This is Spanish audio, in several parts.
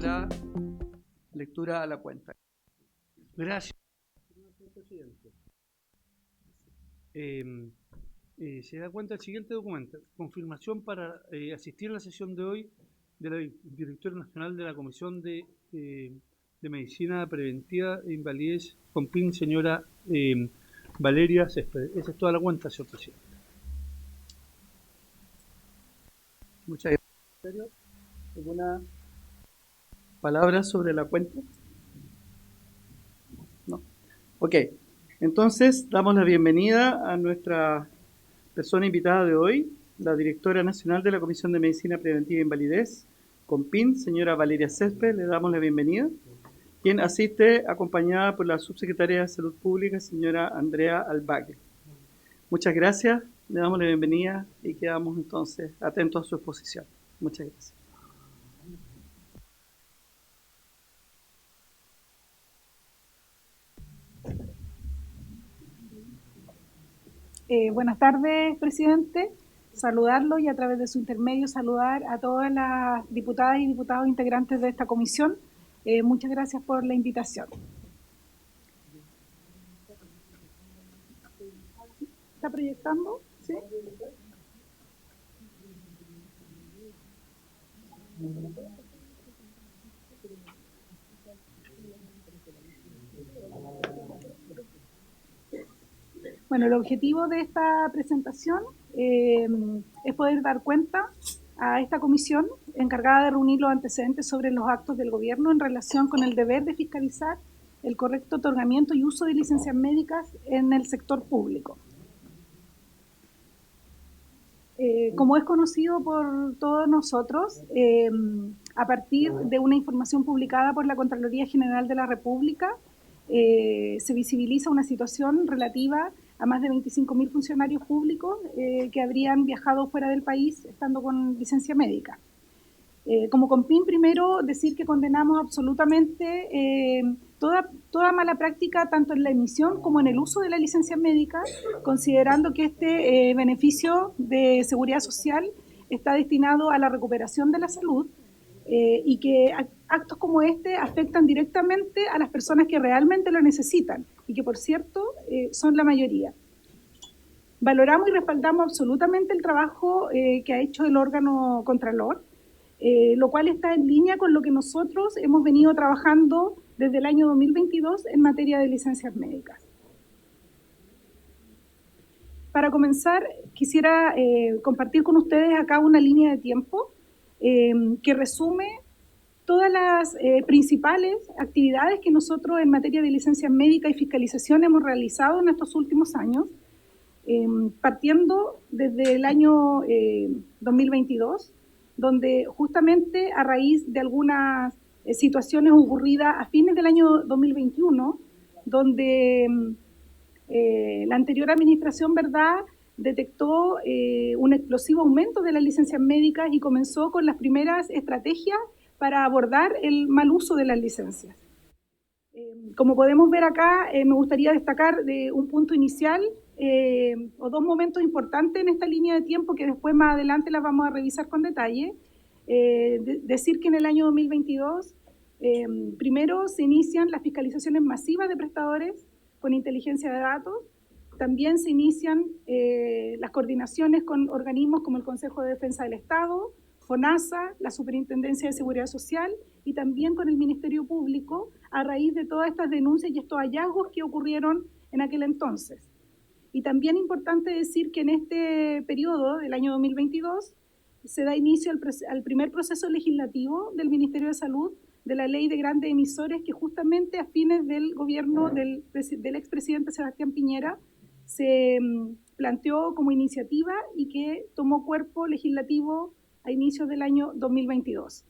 la lectura a la cuenta. Gracias. Se da cuenta el siguiente documento: confirmación para asistir a la sesión de hoy de la directora nacional de la Comisión de Medicina Preventiva e Invalidez COMPIN, señora Valeria Céspedes. Esa es toda la cuenta, señor presidente. Muchas gracias. ¿Alguna palabra sobre la cuenta? No. Ok. Entonces, damos la bienvenida a nuestra persona invitada de hoy, la directora nacional de la Comisión de Medicina Preventiva e Invalidez, COMPIN, señora Valeria Céspedes. Le damos la bienvenida, quien asiste acompañada por la subsecretaria de Salud Pública, señora Andrea Albaque. Muchas gracias, le damos la bienvenida y quedamos entonces atentos a su exposición. Muchas gracias. Buenas tardes, presidente. Saludarlo y a través de su intermedio saludar a todas las diputadas y diputados integrantes de esta comisión. Muchas gracias por la invitación. ¿Está proyectando? ¿Sí? Bueno, el objetivo de esta presentación es poder dar cuenta a esta comisión encargada de reunir los antecedentes sobre los actos del gobierno en relación con el deber de fiscalizar el correcto otorgamiento y uso de licencias médicas en el sector público. Como es conocido por todos nosotros, a partir de una información publicada por la Contraloría General de la República, se visibiliza una situación relativa a más de 25.000 funcionarios públicos que habrían viajado fuera del país estando con licencia médica. Como COMPIN, primero decir que condenamos absolutamente toda mala práctica, tanto en la emisión como en el uso de la licencia médica, considerando que este beneficio de seguridad social está destinado a la recuperación de la salud y que actos como este afectan directamente a las personas que realmente lo necesitan y que, por cierto, son la mayoría. Valoramos y respaldamos absolutamente el trabajo que ha hecho el órgano Contralor, lo cual está en línea con lo que nosotros hemos venido trabajando desde el año 2022 en materia de licencias médicas. Para comenzar, quisiera compartir con ustedes acá una línea de tiempo que resume todas las principales actividades que nosotros en materia de licencias médicas y fiscalización hemos realizado en estos últimos años, partiendo desde el año 2022, donde justamente a raíz de algunas situaciones ocurridas a fines del año 2021, donde la anterior administración, ¿verdad?, detectó un explosivo aumento de las licencias médicas y comenzó con las primeras estrategias para abordar el mal uso de las licencias. Como podemos ver acá, me gustaría destacar de un punto inicial o dos momentos importantes en esta línea de tiempo que después más adelante las vamos a revisar con detalle. Decir que en el año 2022 primero se inician las fiscalizaciones masivas de prestadores con inteligencia de datos. También se inician las coordinaciones con organismos como el Consejo de Defensa del Estado, FONASA, la Superintendencia de Seguridad Social y también con el Ministerio Público a raíz de todas estas denuncias y estos hallazgos que ocurrieron en aquel entonces. Y también importante decir que en este periodo del año 2022 se da inicio al primer proceso legislativo del Ministerio de Salud de la Ley de Grandes Emisores que justamente a fines del gobierno del expresidente Sebastián Piñera se planteó como iniciativa y que tomó cuerpo legislativo a inicios del año 2022.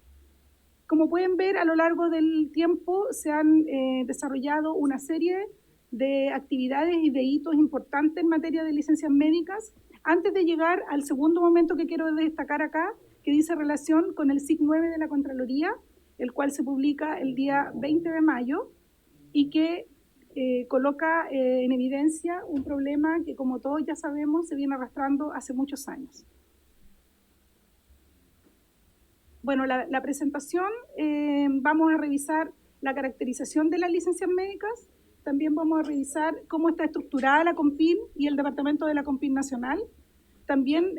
Como pueden ver, a lo largo del tiempo se han desarrollado una serie de actividades y de hitos importantes en materia de licencias médicas, antes de llegar al segundo momento que quiero destacar acá, que dice relación con el SIC 9 de la Contraloría, el cual se publica el día 20 de mayo y que coloca en evidencia un problema que, como todos ya sabemos, se viene arrastrando hace muchos años. Bueno, la presentación, vamos a revisar la caracterización de las licencias médicas, también vamos a revisar cómo está estructurada la COMPIN y el departamento de la COMPIN nacional. También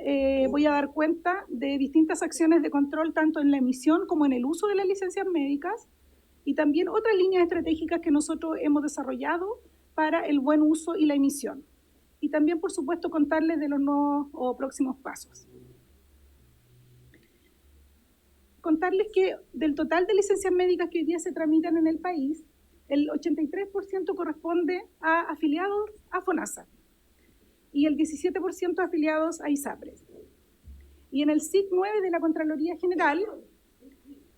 voy a dar cuenta de distintas acciones de control, tanto en la emisión como en el uso de las licencias médicas, y también otras líneas estratégicas que nosotros hemos desarrollado para el buen uso y la emisión. Y también, por supuesto, contarles de los nuevos o próximos pasos. Contarles que del total de licencias médicas que hoy día se tramitan en el país, el 83% corresponde a afiliados a FONASA y el 17% afiliados a ISAPRES. Y en el SIC 9 de la Contraloría General,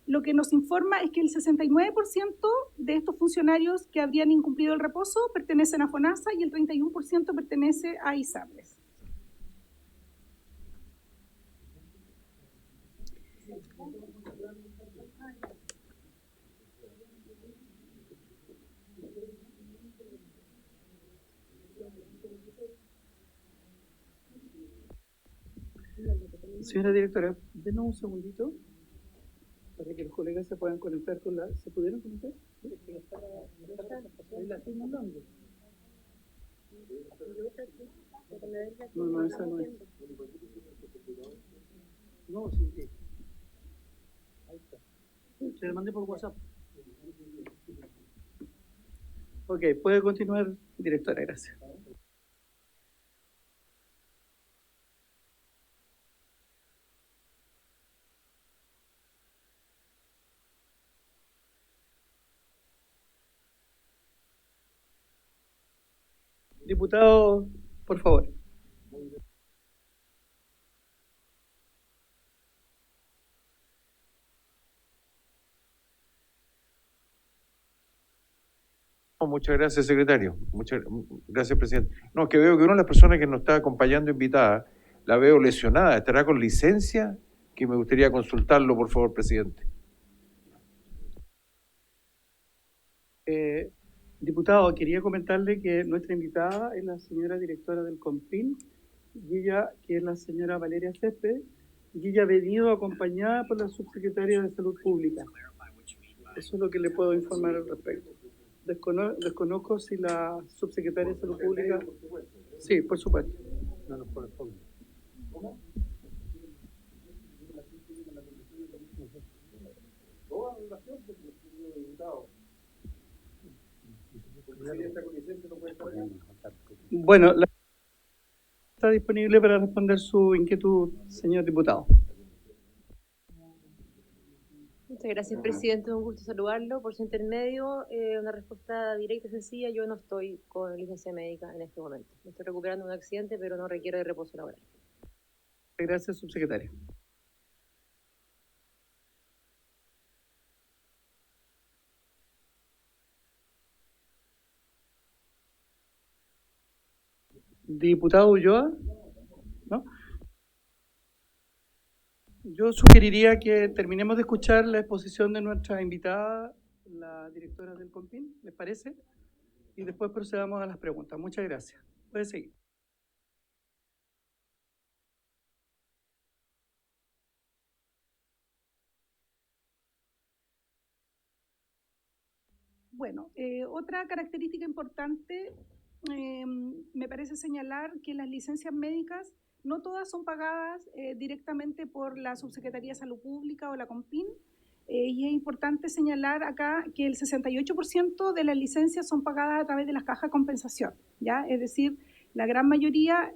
lo que nos informa es que el 69% de estos funcionarios que habrían incumplido el reposo pertenecen a FONASA y el 31% pertenece a ISAPRES. Señora directora, denos un segundito para que los colegas se puedan conectar con la... ¿Se pudieron conectar? Ahí la estoy mandando. No, esa no es. No, sí, sí. Ahí está. Se la mandé por WhatsApp. Ok, puede continuar, directora, gracias. Diputado, por favor. Muchas gracias, secretario. Muchas gracias, presidente. No, que veo que una de las personas que nos está acompañando invitada, la veo lesionada. ¿Estará con licencia? Que me gustaría consultarlo, por favor, presidente. Diputado, quería comentarle que nuestra invitada es la señora directora del COMPIN, y ella, que es la señora Valeria Céspedes, y ella ha venido acompañada por la subsecretaria de Salud Pública. Eso es lo que le puedo informar al respecto. Desconozco si la subsecretaria de Salud Pública... Sí, por supuesto. No nos corresponde. ¿Cómo? Toda relación con el diputado. Bueno, está disponible para responder su inquietud, señor diputado. Muchas gracias, presidente. Un gusto saludarlo. Por su intermedio, una respuesta directa y sencilla. Yo no estoy con licencia médica en este momento. Me estoy recuperando de un accidente, pero no requiero de reposo laboral. Gracias, subsecretario. Diputado Ulloa, ¿no? Yo sugeriría que terminemos de escuchar la exposición de nuestra invitada, la directora del COMPIN, ¿les parece? Y después procedamos a las preguntas. Muchas gracias. Puede seguir. Bueno, otra característica importante me parece señalar que las licencias médicas no todas son pagadas directamente por la Subsecretaría de Salud Pública o la COMPIN, y es importante señalar acá que el 68% de las licencias son pagadas a través de las cajas de compensación, ¿ya? Es decir, la gran mayoría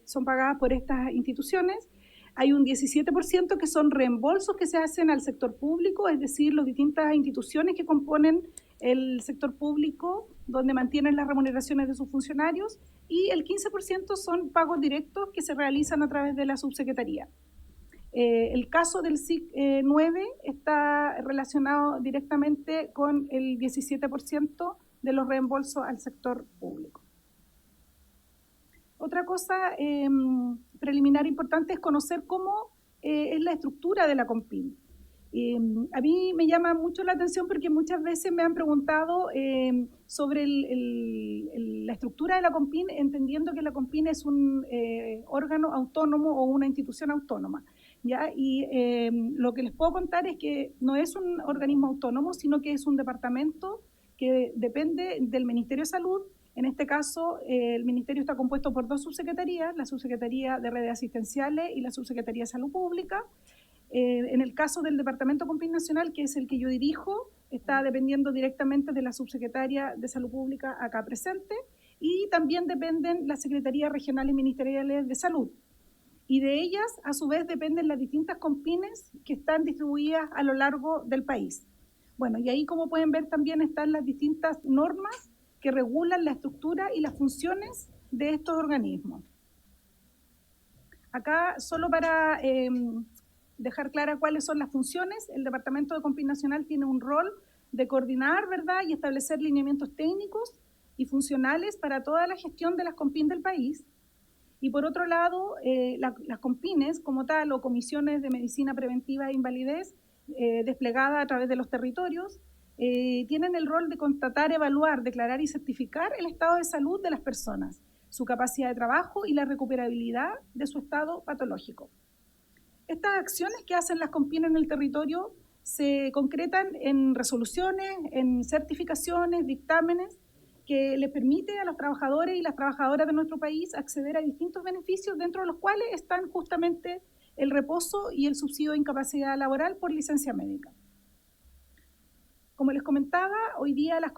son pagadas por estas instituciones. Hay un 17% que son reembolsos que se hacen al sector público, es decir, las distintas instituciones que componen el sector público, donde mantienen las remuneraciones de sus funcionarios, y el 15% son pagos directos que se realizan a través de la subsecretaría. El caso del SIC 9 está relacionado directamente con el 17% de los reembolsos al sector público. Otra cosa preliminar importante es conocer cómo es la estructura de la COMPIN. A mí me llama mucho la atención porque muchas veces me han preguntado sobre la estructura de la COMPIN, entendiendo que la COMPIN es un órgano autónomo o una institución autónoma. ¿ya? Y lo que les puedo contar es que no es un organismo autónomo, sino que es un departamento que depende del Ministerio de Salud. En este caso, el ministerio está compuesto por 2 subsecretarías, la Subsecretaría de Redes Asistenciales y la Subsecretaría de Salud Pública. En el caso del Departamento COMPIN Nacional, que es el que yo dirijo, está dependiendo directamente de la Subsecretaria de Salud Pública acá presente, y también dependen las Secretarías Regionales Ministeriales de Salud. Y de ellas, a su vez, dependen las distintas COMPINes que están distribuidas a lo largo del país. Bueno, y ahí, como pueden ver, también están las distintas normas que regulan la estructura y las funciones de estos organismos. Acá, solo para dejar clara cuáles son las funciones, el Departamento de COMPIN Nacional tiene un rol de coordinar, ¿verdad?, y establecer lineamientos técnicos y funcionales para toda la gestión de las COMPIN del país. Y por otro lado, las COMPINes como tal, o comisiones de medicina preventiva e invalidez, desplegadas a través de los territorios, tienen el rol de constatar, evaluar, declarar y certificar el estado de salud de las personas, su capacidad de trabajo y la recuperabilidad de su estado patológico. Estas acciones que hacen las COMPIN en el territorio se concretan en resoluciones, en certificaciones, dictámenes, que les permite a los trabajadores y las trabajadoras de nuestro país acceder a distintos beneficios, dentro de los cuales están justamente el reposo y el subsidio de incapacidad laboral por licencia médica. Como les comentaba, hoy día las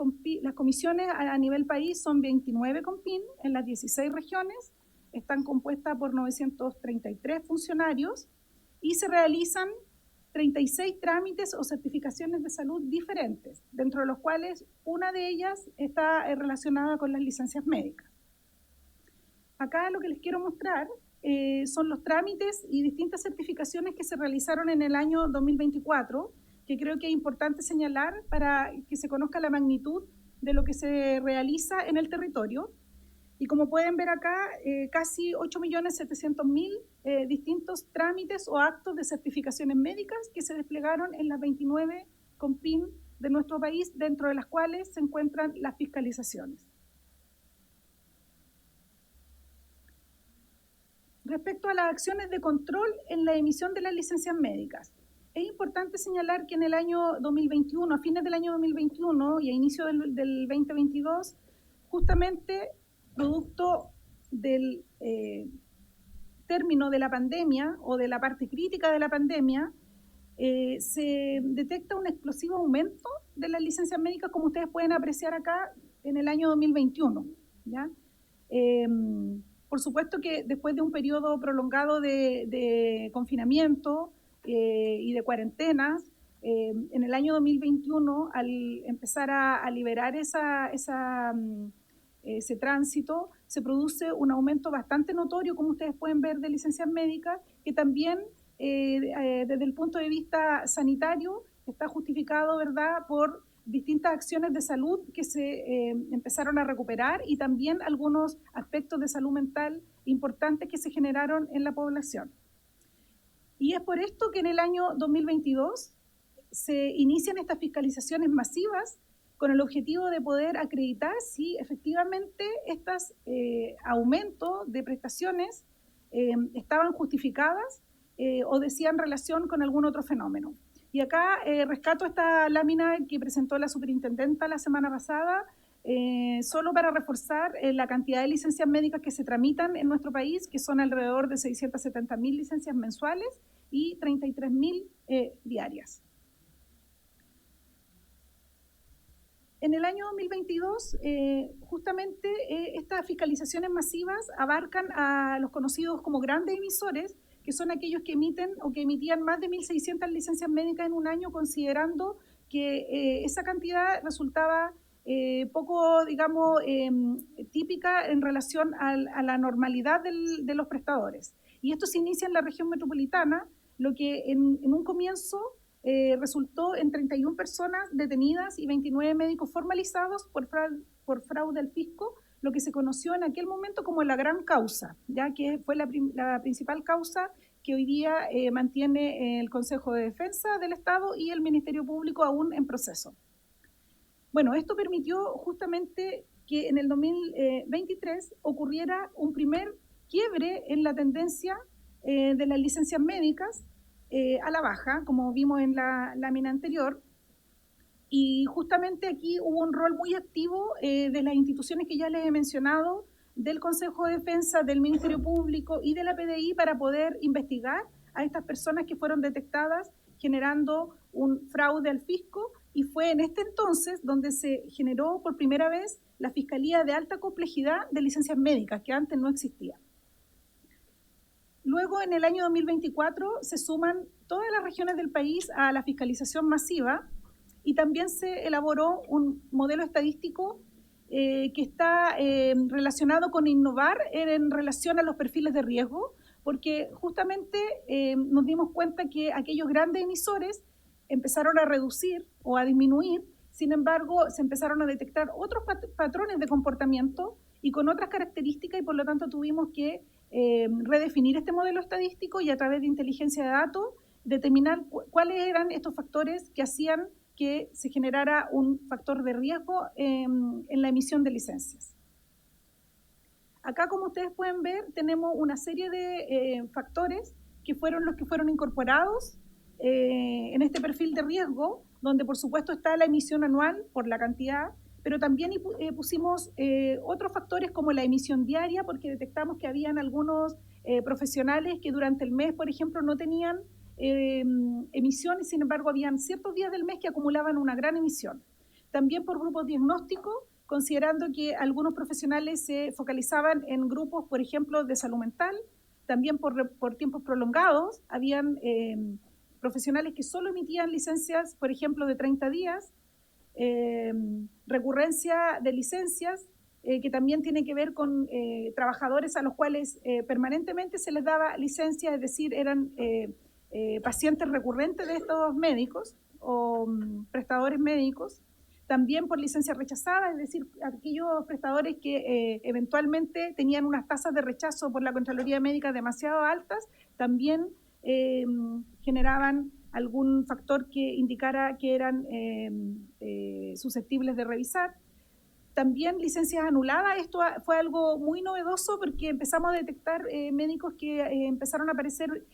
comisiones a nivel país son 29 COMPIN en las 16 regiones, están compuestas por 933 funcionarios y se realizan 36 trámites o certificaciones de salud diferentes, dentro de los cuales una de ellas está relacionada con las licencias médicas. Acá lo que les quiero mostrar son los trámites y distintas certificaciones que se realizaron en el año 2024, que creo que es importante señalar para que se conozca la magnitud de lo que se realiza en el territorio. Y como pueden ver acá, casi 8.700.000 distintos trámites o actos de certificaciones médicas que se desplegaron en las 29 COMPIN de nuestro país, dentro de las cuales se encuentran las fiscalizaciones. Respecto a las acciones de control en la emisión de las licencias médicas, es importante señalar que en el año 2021, a fines del año 2021 y a inicio del 2022, justamente producto del término de la pandemia o de la parte crítica de la pandemia, se detecta un explosivo aumento de las licencias médicas, como ustedes pueden apreciar acá, en el año 2021, ¿ya? Por supuesto que después de un periodo prolongado de confinamiento y de cuarentenas, en el año 2021, al empezar a liberar ese tránsito, se produce un aumento bastante notorio, como ustedes pueden ver, de licencias médicas, que también desde el punto de vista sanitario está justificado, ¿verdad?, por distintas acciones de salud que se empezaron a recuperar, y también algunos aspectos de salud mental importantes que se generaron en la población. Y es por esto que en el año 2022 se inician estas fiscalizaciones masivas con el objetivo de poder acreditar si efectivamente estos aumentos de prestaciones estaban justificadas o decían relación con algún otro fenómeno. Y acá rescato esta lámina que presentó la superintendenta la semana pasada, solo para reforzar la cantidad de licencias médicas que se tramitan en nuestro país, que son alrededor de 670.000 licencias mensuales y 33.000 diarias. En el año 2022, justamente estas fiscalizaciones masivas abarcan a los conocidos como grandes emisores, que son aquellos que emiten o que emitían más de 1.600 licencias médicas en un año, considerando que esa cantidad resultaba poco, digamos, típica en relación a la normalidad de los prestadores. Y esto se inicia en la región metropolitana, lo que en un comienzo resultó en 31 personas detenidas y 29 médicos formalizados por fraude al fisco, lo que se conoció en aquel momento como la gran causa, ya que fue la principal causa que hoy día mantiene el Consejo de Defensa del Estado y el Ministerio Público aún en proceso. Bueno, esto permitió justamente que en el 2023 ocurriera un primer quiebre en la tendencia de las licencias médicas, a la baja, como vimos en la lámina anterior. Y justamente aquí hubo un rol muy activo de las instituciones que ya les he mencionado, del Consejo de Defensa, del Ministerio Público y de la PDI para poder investigar a estas personas que fueron detectadas generando un fraude al fisco, y fue en este entonces donde se generó por primera vez la Fiscalía de Alta Complejidad de Licencias Médicas, que antes no existía. Luego, en el año 2024, se suman todas las regiones del país a la fiscalización masiva, y también se elaboró un modelo estadístico que está relacionado con innovar en relación a los perfiles de riesgo, porque justamente nos dimos cuenta que aquellos grandes emisores empezaron a reducir o a disminuir. Sin embargo, se empezaron a detectar otros patrones de comportamiento y con otras características, y por lo tanto tuvimos que redefinir este modelo estadístico y a través de inteligencia de datos determinar cuáles eran estos factores que hacían que se generara un factor de riesgo en la emisión de licencias. Acá, como ustedes pueden ver, tenemos una serie de factores que fueron los que fueron incorporados en este perfil de riesgo, donde por supuesto está la emisión anual por la cantidad, pero también pusimos otros factores como la emisión diaria, porque detectamos que habían algunos profesionales que durante el mes, por ejemplo, no tenían emisiones, sin embargo, habían ciertos días del mes que acumulaban una gran emisión. También por grupos diagnósticos, considerando que algunos profesionales se focalizaban en grupos, por ejemplo, de salud mental. También por tiempos prolongados, habían profesionales que solo emitían licencias, por ejemplo, de 30 días, recurrencia de licencias, que también tiene que ver con trabajadores a los cuales permanentemente se les daba licencia, es decir, eran pacientes recurrentes de estos médicos o prestadores médicos. También por licencia rechazada, es decir, aquellos prestadores que eventualmente tenían unas tasas de rechazo por la Contraloría Médica demasiado altas, también generaban algún factor que indicara que eran susceptibles de revisar. También licencias anuladas, esto fue algo muy novedoso porque empezamos a detectar médicos que empezaron a aparecer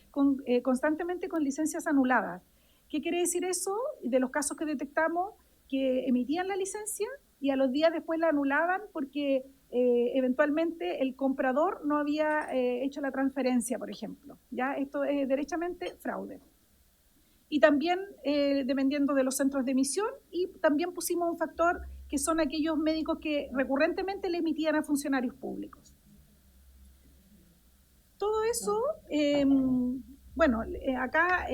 constantemente con licencias anuladas. ¿Qué quiere decir eso? De los casos que detectamos, que emitían la licencia y a los días después la anulaban porque eventualmente el comprador no había hecho la transferencia, por ejemplo. ¿Ya? Esto es derechamente fraude. Y también dependiendo de los centros de emisión, y también pusimos un factor que son aquellos médicos que recurrentemente le emitían a funcionarios públicos. Todo eso, acá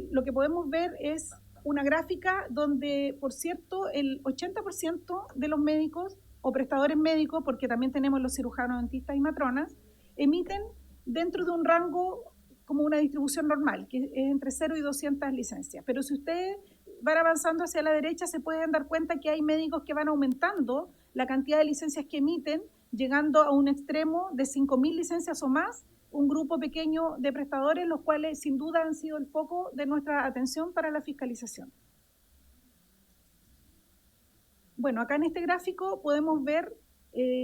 lo que podemos ver es una gráfica donde, por cierto, el 80% de los médicos o prestadores médicos, porque también tenemos los cirujanos, dentistas y matronas, emiten dentro de un rango como una distribución normal, que es entre 0 y 200 licencias. Pero si ustedes van avanzando hacia la derecha, se pueden dar cuenta que hay médicos que van aumentando la cantidad de licencias que emiten, llegando a un extremo de 5.000 licencias o más, un grupo pequeño de prestadores, los cuales sin duda han sido el foco de nuestra atención para la fiscalización. Bueno, acá en este gráfico podemos ver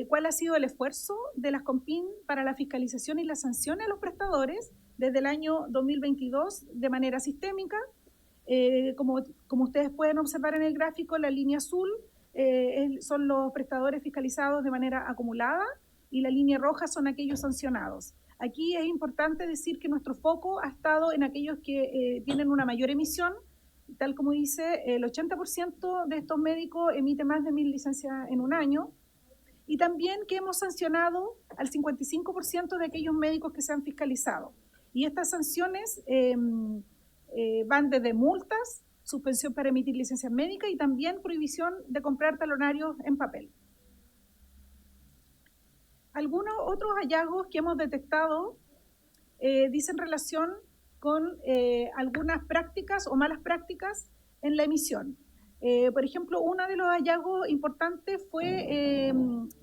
cuál ha sido el esfuerzo de las COMPIN para la fiscalización y las sanciones a los prestadores desde el año 2022 de manera sistémica. Como ustedes pueden observar en el gráfico, la línea azul son los prestadores fiscalizados de manera acumulada y la línea roja son aquellos sancionados. Aquí es importante decir que nuestro foco ha estado en aquellos que tienen una mayor emisión, tal como dice, el 80% de estos médicos emite más de 1.000 licencias en un año, y también que hemos sancionado al 55% de aquellos médicos que se han fiscalizado. Y estas sanciones van desde multas, suspensión para emitir licencias médicas y también prohibición de comprar talonarios en papel. Algunos otros hallazgos que hemos detectado dicen relación con algunas prácticas o malas prácticas en la emisión. Por ejemplo, uno de los hallazgos importantes fue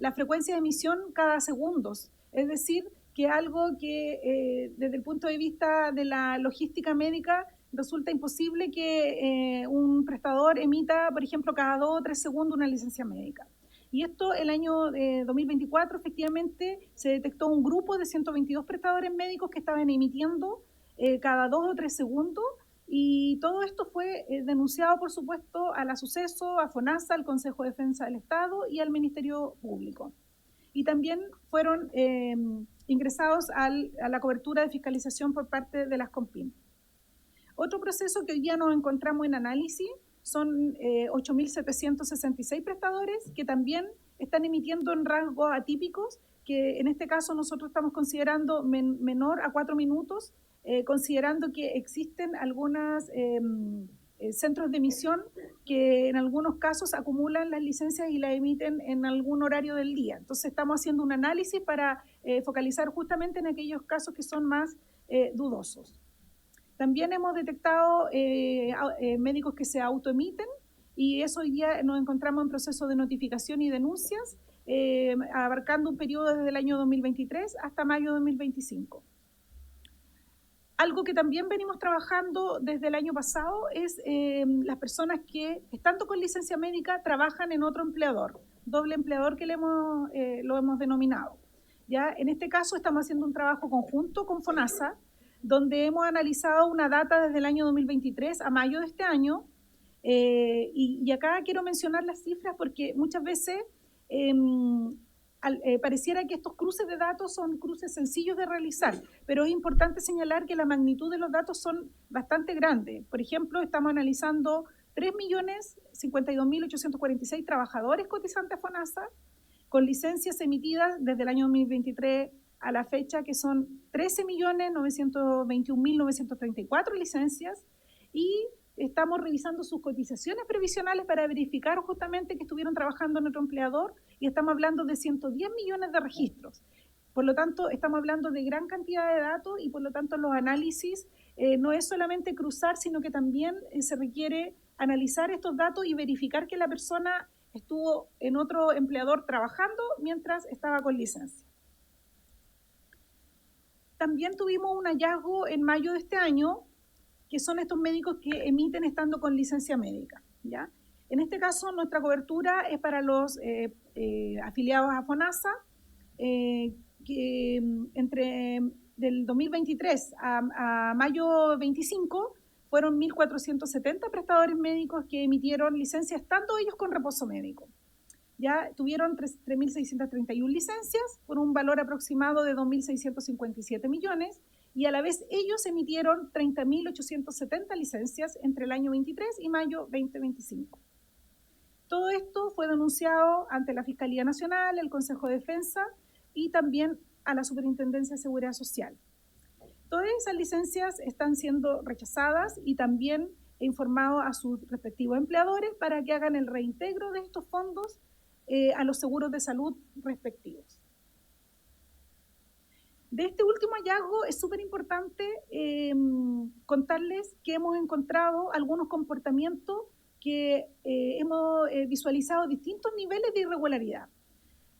la frecuencia de emisión cada segundos, es decir, que algo que desde el punto de vista de la logística médica resulta imposible que un prestador emita, por ejemplo, cada 2 o 3 segundos una licencia médica. Y esto, el año 2024, efectivamente, se detectó un grupo de 122 prestadores médicos que estaban emitiendo cada 2 o 3 segundos, y todo esto fue denunciado, por supuesto, a la Suceso, a FONASA, al Consejo de Defensa del Estado y al Ministerio Público. Y también fueron ingresados a la cobertura de fiscalización por parte de las COMPIN. Otro proceso que hoy día nos encontramos en análisis son 8.766 prestadores que también están emitiendo en rangos atípicos, que en este caso nosotros estamos considerando menor a 4 minutos, considerando que existen algunos centros de emisión que en algunos casos acumulan las licencias y las emiten en algún horario del día. Entonces estamos haciendo un análisis para focalizar justamente en aquellos casos que son más dudosos. También hemos detectado médicos que se autoemiten, y eso hoy día nos encontramos en proceso de notificación y denuncias, abarcando un periodo desde el año 2023 hasta mayo de 2025. Algo que también venimos trabajando desde el año pasado es las personas que, estando con licencia médica, trabajan en otro empleador, doble empleador que lo hemos denominado. ¿Ya? En este caso estamos haciendo un trabajo conjunto con FONASA, donde hemos analizado una data desde el año 2023 a mayo de este año, y acá quiero mencionar las cifras porque muchas veces pareciera que estos cruces de datos son cruces sencillos de realizar, pero es importante señalar que la magnitud de los datos son bastante grandes. Por ejemplo, estamos analizando 3.052.846 trabajadores cotizantes a FONASA, con licencias emitidas desde el año 2023 a la fecha, que son 13.921.934 licencias, y estamos revisando sus cotizaciones previsionales para verificar justamente que estuvieron trabajando en otro empleador, y estamos hablando de 110 millones de registros. Por lo tanto, estamos hablando de gran cantidad de datos, y por lo tanto los análisis no es solamente cruzar, sino que también se requiere analizar estos datos y verificar que la persona estuvo en otro empleador trabajando mientras estaba con licencia. También tuvimos un hallazgo en mayo de este año, que son estos médicos que emiten estando con licencia médica, ¿ya? En este caso, nuestra cobertura es para los afiliados a FONASA, que entre del 2023 a mayo 25 fueron 1.470 prestadores médicos que emitieron licencia estando ellos con reposo médico. Ya tuvieron 3.631 licencias por un valor aproximado de 2.657 millones, y a la vez ellos emitieron 30.870 licencias entre el año 23 y mayo 2025. Todo esto fue denunciado ante la Fiscalía Nacional, el Consejo de Defensa y también a la Superintendencia de Seguridad Social. Todas esas licencias están siendo rechazadas, y también he informado a sus respectivos empleadores para que hagan el reintegro de estos fondos a los seguros de salud respectivos. De este último hallazgo es súper importante contarles que hemos encontrado algunos comportamientos que hemos visualizado distintos niveles de irregularidad.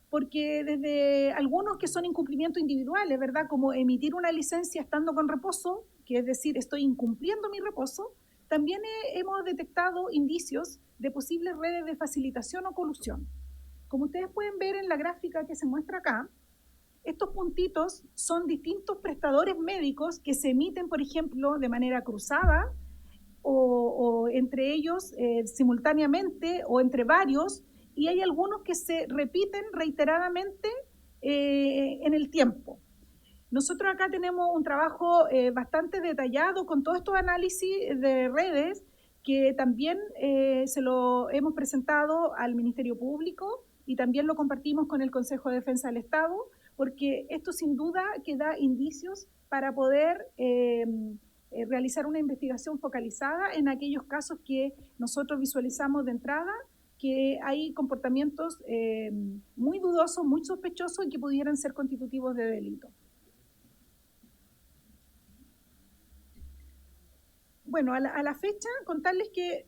Porque desde algunos que son incumplimientos individuales, ¿verdad? Como emitir una licencia estando con reposo, que es decir, estoy incumpliendo mi reposo, también hemos detectado indicios de posibles redes de facilitación o colusión. Como ustedes pueden ver en la gráfica que se muestra acá, estos puntitos son distintos prestadores médicos que se emiten, por ejemplo, de manera cruzada o entre ellos simultáneamente o entre varios, y hay algunos que se repiten reiteradamente en el tiempo. Nosotros acá tenemos un trabajo bastante detallado con todos estos análisis de redes que también se lo hemos presentado al Ministerio Público, y también lo compartimos con el Consejo de Defensa del Estado, porque esto sin duda que da indicios para poder realizar una investigación focalizada en aquellos casos que nosotros visualizamos de entrada que hay comportamientos muy dudosos, muy sospechosos y que pudieran ser constitutivos de delito. Bueno, a la fecha, contarles que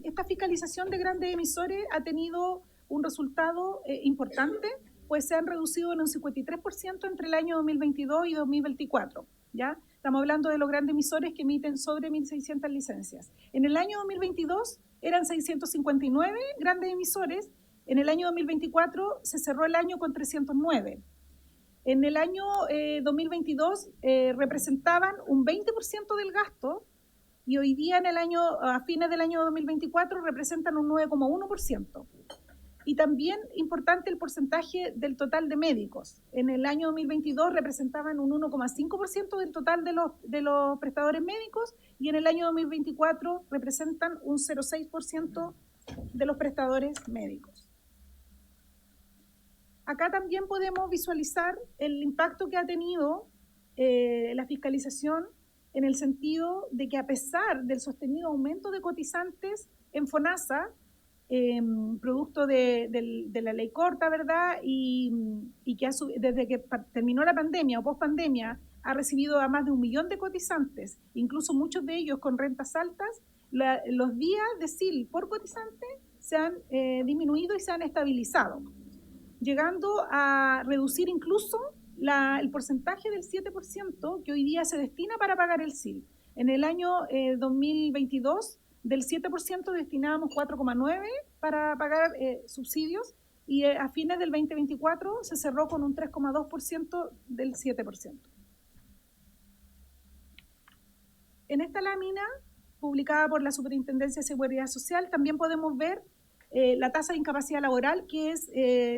esta fiscalización de grandes emisores ha tenido un resultado importante, pues se han reducido en un 53% entre el año 2022 y 2024, ¿ya? Estamos hablando de los grandes emisores que emiten sobre 1.600 licencias. En el año 2022 eran 659 grandes emisores, en el año 2024 se cerró el año con 309. En el año 2022 representaban un 20% del gasto y hoy día a fines del año 2024 representan un 9,1%. Y también importante el porcentaje del total de médicos. En el año 2022 representaban un 1,5% del total de los prestadores médicos y en el año 2024 representan un 0,6% de los prestadores médicos. Acá también podemos visualizar el impacto que ha tenido la fiscalización en el sentido de que a pesar del sostenido aumento de cotizantes en FONASA, producto de la ley corta, ¿verdad? Y que desde que terminó la pandemia o post-pandemia ha recibido a más de 1 millón de cotizantes, incluso muchos de ellos con rentas altas, los días de SIL por cotizante se han disminuido y se han estabilizado, llegando a reducir incluso el porcentaje del 7% que hoy día se destina para pagar el SIL. En el año 2022, del 7% destinábamos 4,9% para pagar subsidios y a fines del 2024 se cerró con un 3,2% del 7%. En esta lámina, publicada por la Superintendencia de Seguridad Social, también podemos ver la tasa de incapacidad laboral, que es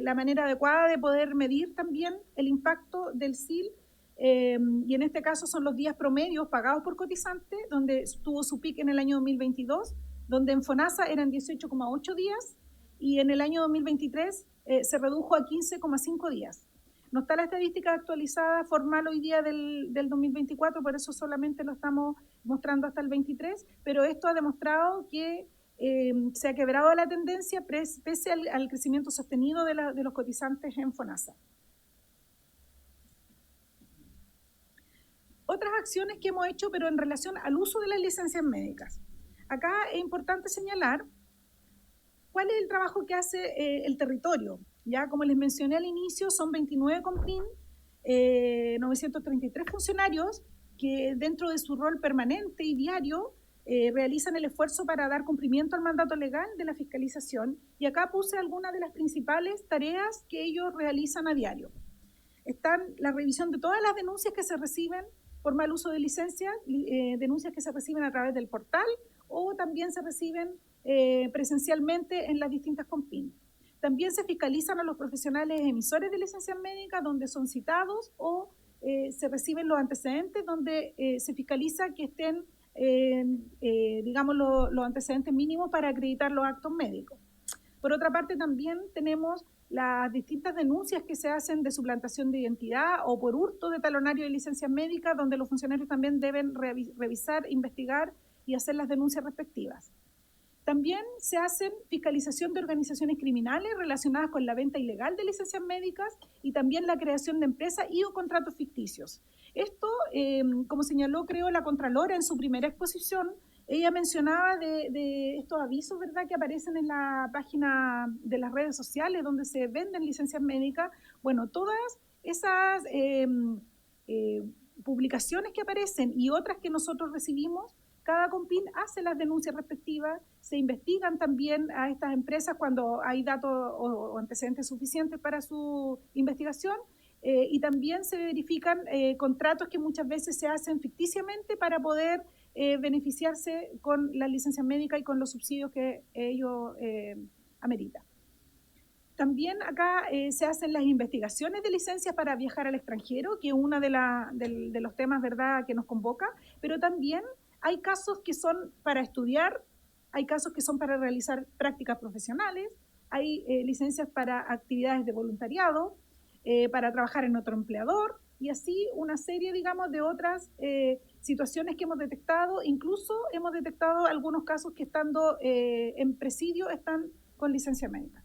la manera adecuada de poder medir también el impacto del SIL. Y en este caso son los días promedios pagados por cotizante, donde tuvo su pic en el año 2022, donde en FONASA eran 18,8 días y en el año 2023 se redujo a 15,5 días. No está la estadística actualizada formal hoy día del 2024, por eso solamente lo estamos mostrando hasta el 23, pero esto ha demostrado que se ha quebrado la tendencia pese al crecimiento sostenido de los cotizantes en FONASA. Otras acciones que hemos hecho, pero en relación al uso de las licencias médicas. Acá es importante señalar cuál es el trabajo que hace el territorio. Ya, como les mencioné al inicio, son 29 COMPIN, 933 funcionarios que dentro de su rol permanente y diario realizan el esfuerzo para dar cumplimiento al mandato legal de la fiscalización. Y acá puse algunas de las principales tareas que ellos realizan a diario. Están la revisión de todas las denuncias que se reciben por mal uso de licencias, denuncias que se reciben a través del portal o también se reciben presencialmente en las distintas COMPIN. También se fiscalizan a los profesionales emisores de licencias médicas donde son citados o se reciben los antecedentes donde se fiscaliza que estén, digamos, los antecedentes mínimos para acreditar los actos médicos. Por otra parte, también tenemos las distintas denuncias que se hacen de suplantación de identidad o por hurto de talonario de licencias médicas, donde los funcionarios también deben revisar, investigar y hacer las denuncias respectivas. También se hacen fiscalización de organizaciones criminales relacionadas con la venta ilegal de licencias médicas y también la creación de empresas y o contratos ficticios. Esto, como señaló, creo, la Contralora en su primera exposición, ella mencionaba de estos avisos, ¿verdad?, que aparecen en la página de las redes sociales donde se venden licencias médicas. Bueno, todas esas publicaciones que aparecen y otras que nosotros recibimos, cada COMPIN hace las denuncias respectivas, se investigan también a estas empresas cuando hay datos o antecedentes suficientes para su investigación y también se verifican contratos que muchas veces se hacen ficticiamente para poder beneficiarse con la licencia médica y con los subsidios que ello amerita. También acá se hacen las investigaciones de licencias para viajar al extranjero, que es uno de los temas, ¿verdad?, que nos convoca, pero también hay casos que son para estudiar, hay casos que son para realizar prácticas profesionales, hay licencias para actividades de voluntariado, para trabajar en otro empleador y así una serie, digamos, de otras situaciones que hemos detectado. Incluso hemos detectado algunos casos que estando en presidio están con licencia médica.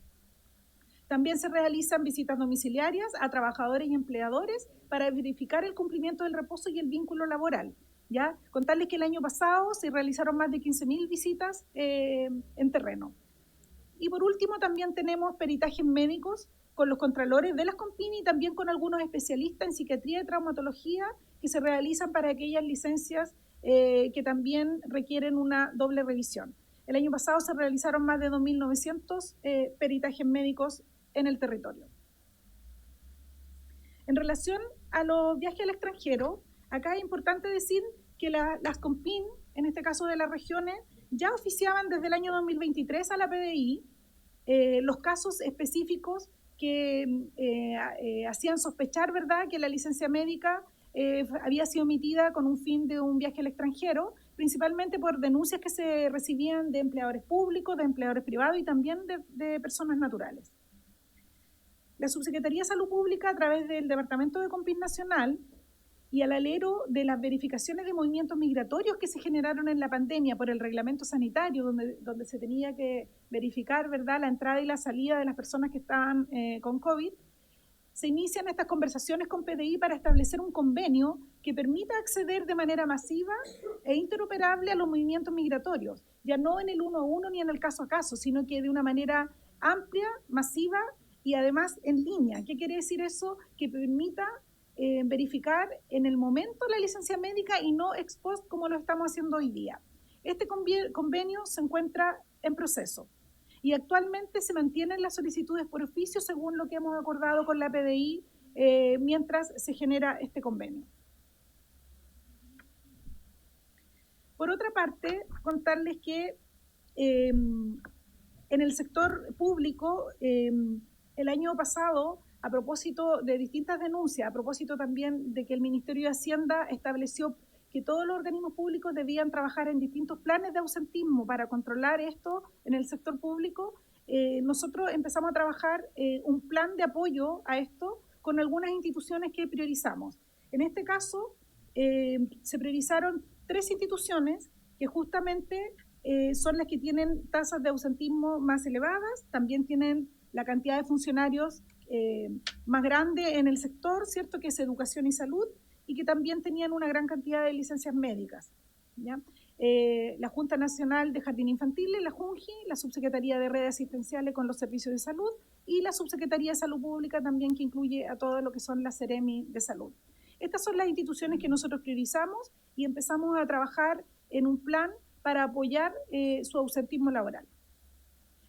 También se realizan visitas domiciliarias a trabajadores y empleadores para verificar el cumplimiento del reposo y el vínculo laboral. ¿Ya? Contarles que el año pasado se realizaron más de 15.000 visitas en terreno. Y por último también tenemos peritajes médicos con los contralores de las COMPIN y también con algunos especialistas en psiquiatría y traumatología que se realizan para aquellas licencias que también requieren una doble revisión. El año pasado se realizaron más de 2.900 peritajes médicos en el territorio. En relación a los viajes al extranjero, acá es importante decir que las COMPIN, en este caso de las regiones, ya oficiaban desde el año 2023 a la PDI los casos específicos que hacían sospechar, ¿verdad?, que la licencia médica había sido emitida con un fin de un viaje al extranjero, principalmente por denuncias que se recibían de empleadores públicos, de empleadores privados y también de personas naturales. La Subsecretaría de Salud Pública, a través del Departamento de COMPIN Nacional, y al alero de las verificaciones de movimientos migratorios que se generaron en la pandemia por el reglamento sanitario, donde se tenía que verificar, ¿verdad?, la entrada y la salida de las personas que estaban con COVID, se inician estas conversaciones con PDI para establecer un convenio que permita acceder de manera masiva e interoperable a los movimientos migratorios, ya no en el 1 a 1 ni en el caso a caso, sino que de una manera amplia, masiva y además en línea. ¿Qué quiere decir eso? Que permita verificar en el momento la licencia médica y no ex post como lo estamos haciendo hoy día. Este convenio se encuentra en proceso y actualmente se mantienen las solicitudes por oficio según lo que hemos acordado con la PDI mientras se genera este convenio. Por otra parte, contarles que en el sector público, el año pasado, a propósito de distintas denuncias, a propósito también de que el Ministerio de Hacienda estableció que todos los organismos públicos debían trabajar en distintos planes de ausentismo para controlar esto en el sector público, nosotros empezamos a trabajar un plan de apoyo a esto con algunas instituciones que priorizamos. En este caso, se priorizaron 3 instituciones que justamente son las que tienen tasas de ausentismo más elevadas, también tienen la cantidad de funcionarios más grande en el sector, ¿cierto?, que es educación y salud, y que también tenían una gran cantidad de licencias médicas, ¿ya? La Junta Nacional de Jardín Infantil, la JUNJI, la Subsecretaría de Redes Asistenciales con los Servicios de Salud y la Subsecretaría de Salud Pública también, que incluye a todo lo que son las CEREMI de salud. Estas son las instituciones que nosotros priorizamos y empezamos a trabajar en un plan para apoyar su ausentismo laboral.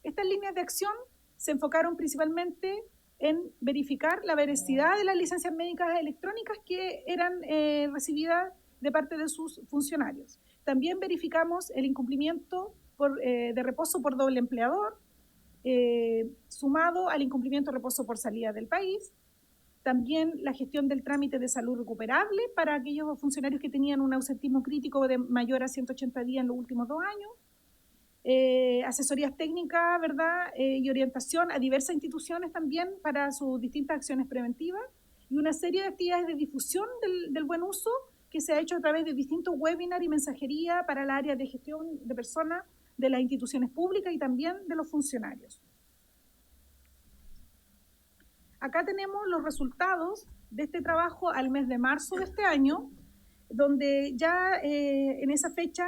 Estas líneas de acción se enfocaron principalmente en verificar la veracidad de las licencias médicas electrónicas que eran recibidas de parte de sus funcionarios. También verificamos el incumplimiento de reposo por doble empleador, sumado al incumplimiento de reposo por salida del país. También la gestión del trámite de salud recuperable para aquellos funcionarios que tenían un ausentismo crítico de mayor a 180 días en los últimos 2 años. Asesorías técnicas, ¿verdad?, y orientación a diversas instituciones también para sus distintas acciones preventivas y una serie de actividades de difusión del buen uso que se ha hecho a través de distintos webinars y mensajería para el área de gestión de personas de las instituciones públicas y también de los funcionarios. Acá tenemos los resultados de este trabajo al mes de marzo de este año, donde ya en esa fecha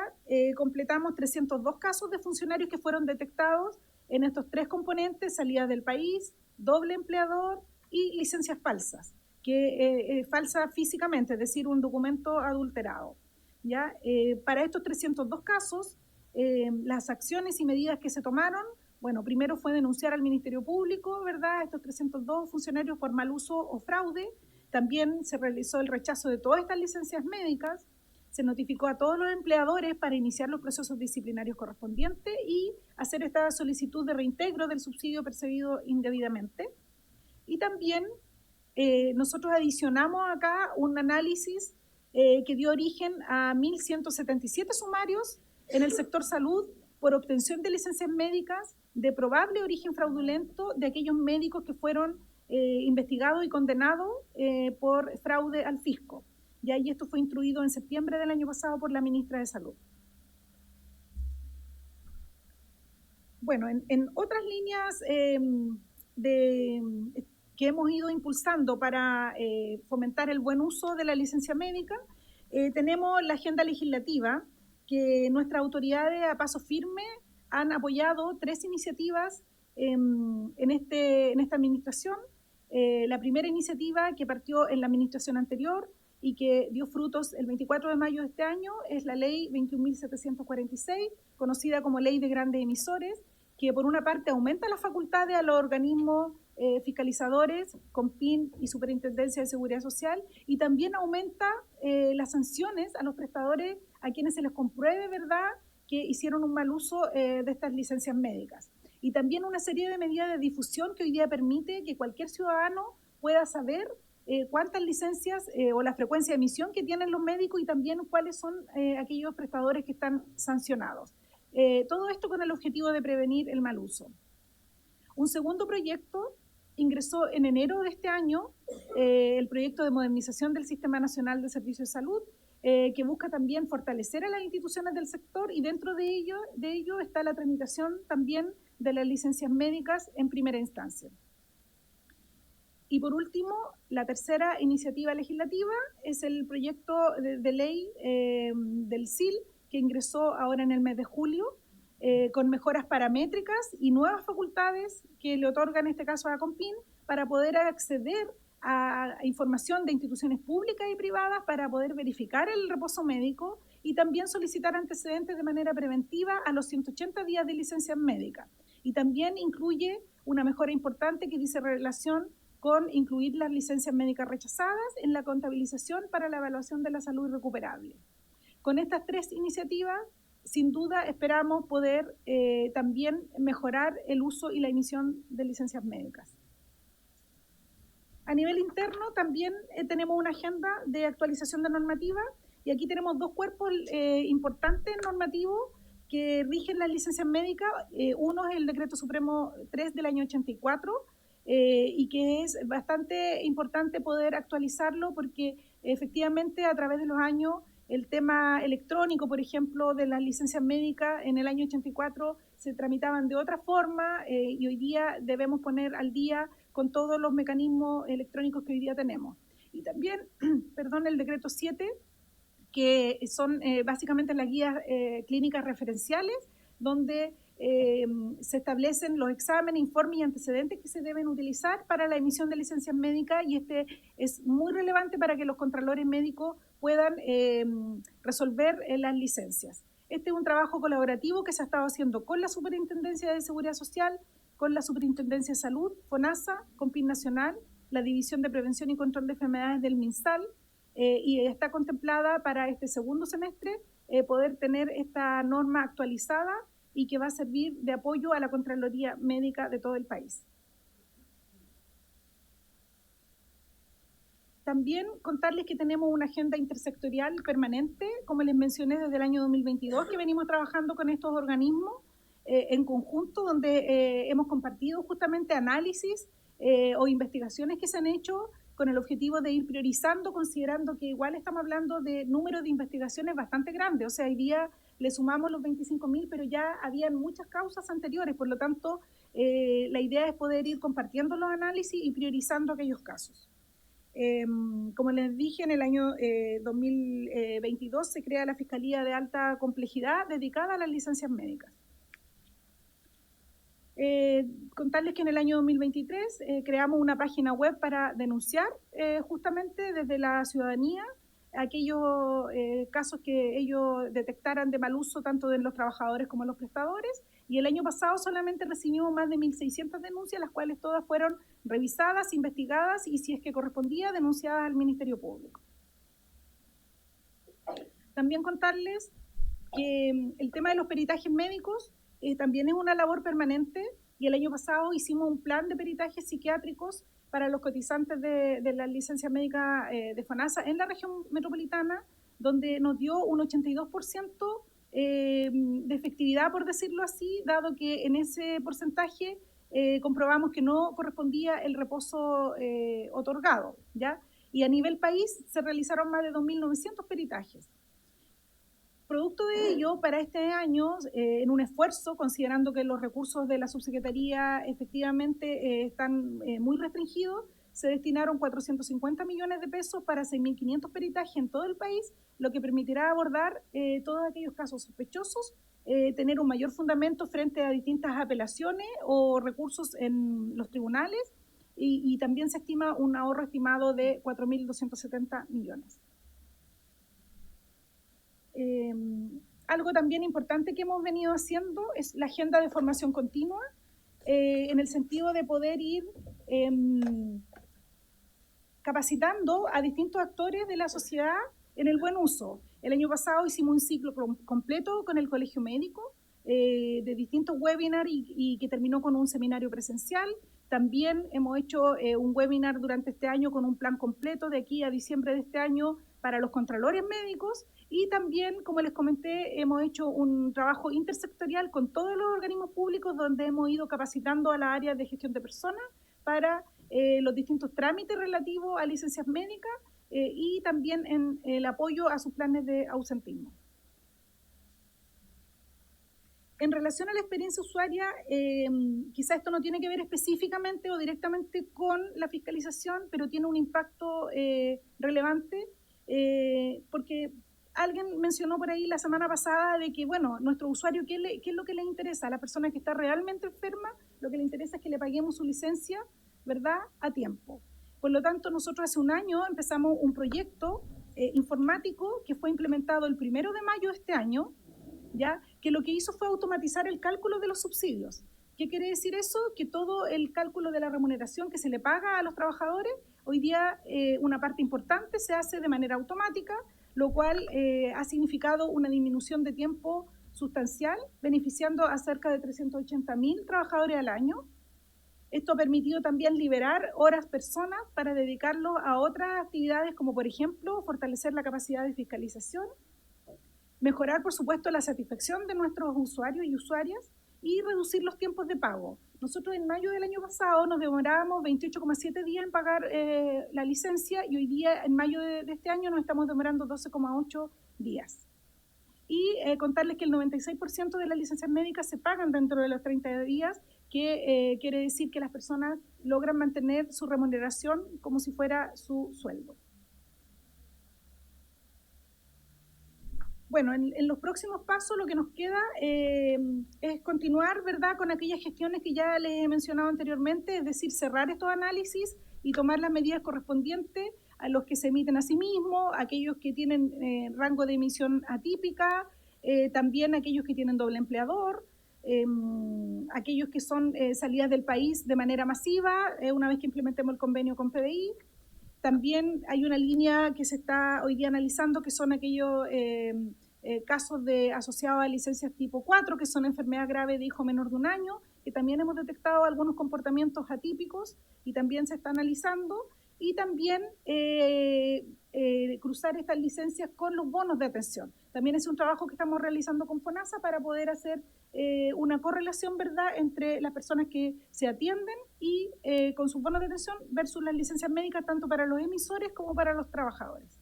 completamos 302 casos de funcionarios que fueron detectados en estos 3 componentes: salida del país, doble empleador y licencias falsas, que falsa físicamente, es decir, un documento adulterado. ¿Ya? Para estos 302 casos, las acciones y medidas que se tomaron, bueno, primero fue denunciar al Ministerio Público, ¿verdad?, a estos 302 funcionarios por mal uso o fraude. También se realizó el rechazo de todas estas licencias médicas, se notificó a todos los empleadores para iniciar los procesos disciplinarios correspondientes y hacer esta solicitud de reintegro del subsidio percibido indebidamente. Y también nosotros adicionamos acá un análisis que dio origen a 1.177 sumarios en el sector salud por obtención de licencias médicas de probable origen fraudulento de aquellos médicos que fueron investigado y condenado por fraude al fisco. Y esto fue instruido en septiembre del año pasado por la ministra de Salud. Bueno, en otras líneas que hemos ido impulsando para fomentar el buen uso de la licencia médica, tenemos la agenda legislativa, que nuestras autoridades a paso firme han apoyado 3 iniciativas en esta administración. La primera iniciativa, que partió en la administración anterior y que dio frutos el 24 de mayo de este año, es la ley 21.746, conocida como Ley de Grandes Emisores, que por una parte aumenta las facultades a los organismos fiscalizadores, COMPIN y Superintendencia de Seguridad Social, y también aumenta las sanciones a los prestadores a quienes se les compruebe, ¿verdad?, que hicieron un mal uso de estas licencias médicas. Y también una serie de medidas de difusión que hoy día permite que cualquier ciudadano pueda saber cuántas licencias o la frecuencia de emisión que tienen los médicos y también cuáles son aquellos prestadores que están sancionados. Todo esto con el objetivo de prevenir el mal uso. Un segundo proyecto ingresó en enero de este año, el proyecto de modernización del Sistema Nacional de Servicios de Salud, que busca también fortalecer a las instituciones del sector, y dentro de ello está la tramitación también de las licencias médicas en primera instancia. Y por último, la tercera iniciativa legislativa es el proyecto de ley del SIL, que ingresó ahora en el mes de julio, con mejoras paramétricas y nuevas facultades que le otorgan en este caso a COMPIN para poder acceder a información de instituciones públicas y privadas para poder verificar el reposo médico y también solicitar antecedentes de manera preventiva a los 180 días de licencia médica. Y también incluye una mejora importante que dice relación con incluir las licencias médicas rechazadas en la contabilización para la evaluación de la salud recuperable. Con estas tres iniciativas, sin duda, esperamos poder también mejorar el uso y la emisión de licencias médicas. A nivel interno también tenemos una agenda de actualización de normativa, y aquí tenemos dos cuerpos importantes normativos que rigen las licencias médicas. Uno es el Decreto Supremo 3 del año 84, y que es bastante importante poder actualizarlo porque efectivamente a través de los años el tema electrónico, por ejemplo, de las licencias médicas en el año 84 se tramitaban de otra forma, y hoy día debemos poner al día con todos los mecanismos electrónicos que hoy día tenemos. Y también, perdón, el decreto 7, que son básicamente las guías clínicas referenciales, donde se establecen los exámenes, informes y antecedentes que se deben utilizar para la emisión de licencias médicas, y este es muy relevante para que los contralores médicos puedan resolver las licencias. Este es un trabajo colaborativo que se ha estado haciendo con la Superintendencia de Seguridad Social, con la Superintendencia de Salud, FONASA, COMPIN Nacional, la División de Prevención y Control de Enfermedades del MinSal, y está contemplada para este segundo semestre poder tener esta norma actualizada y que va a servir de apoyo a la Contraloría Médica de todo el país. También contarles que tenemos una agenda intersectorial permanente, como les mencioné, desde el año 2022, que venimos trabajando con estos organismos en conjunto, donde hemos compartido justamente análisis o investigaciones que se han hecho con el objetivo de ir priorizando, considerando que igual estamos hablando de números de investigaciones bastante grandes. O sea, hoy día le sumamos los 25.000, pero ya habían muchas causas anteriores, por lo tanto, la idea es poder ir compartiendo los análisis y priorizando aquellos casos. Como les dije, en el año 2022 se crea la Fiscalía de Alta Complejidad dedicada a las licencias médicas. Contarles que en el año 2023 creamos una página web para denunciar justamente desde la ciudadanía aquellos casos que ellos detectaran de mal uso tanto de los trabajadores como de los prestadores, y el año pasado solamente recibimos más de 1.600 denuncias, las cuales todas fueron revisadas, investigadas y, si es que correspondía, denunciadas al Ministerio Público. También contarles que el tema de los peritajes médicos también es una labor permanente, y el año pasado hicimos un plan de peritajes psiquiátricos para los cotizantes de la licencia médica de FONASA en la región metropolitana, donde nos dio un 82% de efectividad, por decirlo así, dado que en ese porcentaje comprobamos que no correspondía el reposo otorgado, ¿ya? Y a nivel país se realizaron más de 2.900 peritajes. Producto de ello, para este año, en un esfuerzo, considerando que los recursos de la subsecretaría efectivamente están muy restringidos, se destinaron 450 millones de pesos para 6.500 peritajes en todo el país, lo que permitirá abordar todos aquellos casos sospechosos, tener un mayor fundamento frente a distintas apelaciones o recursos en los tribunales, y también se estima un ahorro estimado de 4.270 millones. Algo también importante que hemos venido haciendo es la agenda de formación continua, en el sentido de poder ir capacitando a distintos actores de la sociedad en el buen uso. El año pasado hicimos un ciclo completo con el Colegio Médico, de distintos webinars y que terminó con un seminario presencial. También hemos hecho un webinar durante este año con un plan completo de aquí a diciembre de este año para los contralores médicos, y también, como les comenté, hemos hecho un trabajo intersectorial con todos los organismos públicos donde hemos ido capacitando a las áreas de gestión de personas para los distintos trámites relativos a licencias médicas y también en el apoyo a sus planes de ausentismo. En relación a la experiencia usuaria, quizá esto no tiene que ver específicamente o directamente con la fiscalización, pero tiene un impacto relevante, porque alguien mencionó por ahí la semana pasada de que, bueno, nuestro usuario, ¿qué es lo que le interesa? A la persona que está realmente enferma, lo que le interesa es que le paguemos su licencia, ¿verdad?, a tiempo. Por lo tanto, nosotros hace un año empezamos un proyecto informático que fue implementado el 1 de mayo de este año, ¿ya?, que lo que hizo fue automatizar el cálculo de los subsidios. ¿Qué quiere decir eso? Que todo el cálculo de la remuneración que se le paga a los trabajadores, hoy día una parte importante se hace de manera automática, lo cual ha significado una disminución de tiempo sustancial, beneficiando a cerca de 380.000 trabajadores al año. Esto ha permitido también liberar horas personas para dedicarlo a otras actividades, como por ejemplo fortalecer la capacidad de fiscalización, mejorar, por supuesto, la satisfacción de nuestros usuarios y usuarias y reducir los tiempos de pago. Nosotros en mayo del año pasado nos demorábamos 28,7 días en pagar la licencia, y hoy día, en mayo de este año, nos estamos demorando 12,8 días. Y contarles que el 96% de las licencias médicas se pagan dentro de los 30 días, que quiere decir que las personas logran mantener su remuneración como si fuera su sueldo. Bueno, en los próximos pasos lo que nos queda es continuar, ¿verdad?, con aquellas gestiones que ya les he mencionado anteriormente, es decir, cerrar estos análisis y tomar las medidas correspondientes a los que se emiten a sí mismos, aquellos que tienen rango de emisión atípica, también aquellos que tienen doble empleador, aquellos que son salidas del país de manera masiva, una vez que implementemos el convenio con PBI. También hay una línea que se está hoy día analizando, que son aquellos casos asociados a licencias tipo 4, que son enfermedad grave de hijo menor de 1 año, que también hemos detectado algunos comportamientos atípicos y también se está analizando. Y también cruzar estas licencias con los bonos de atención. También es un trabajo que estamos realizando con FONASA para poder hacer una correlación, ¿verdad?, entre las personas que se atienden y con sus bonos de atención versus las licencias médicas, tanto para los emisores como para los trabajadores.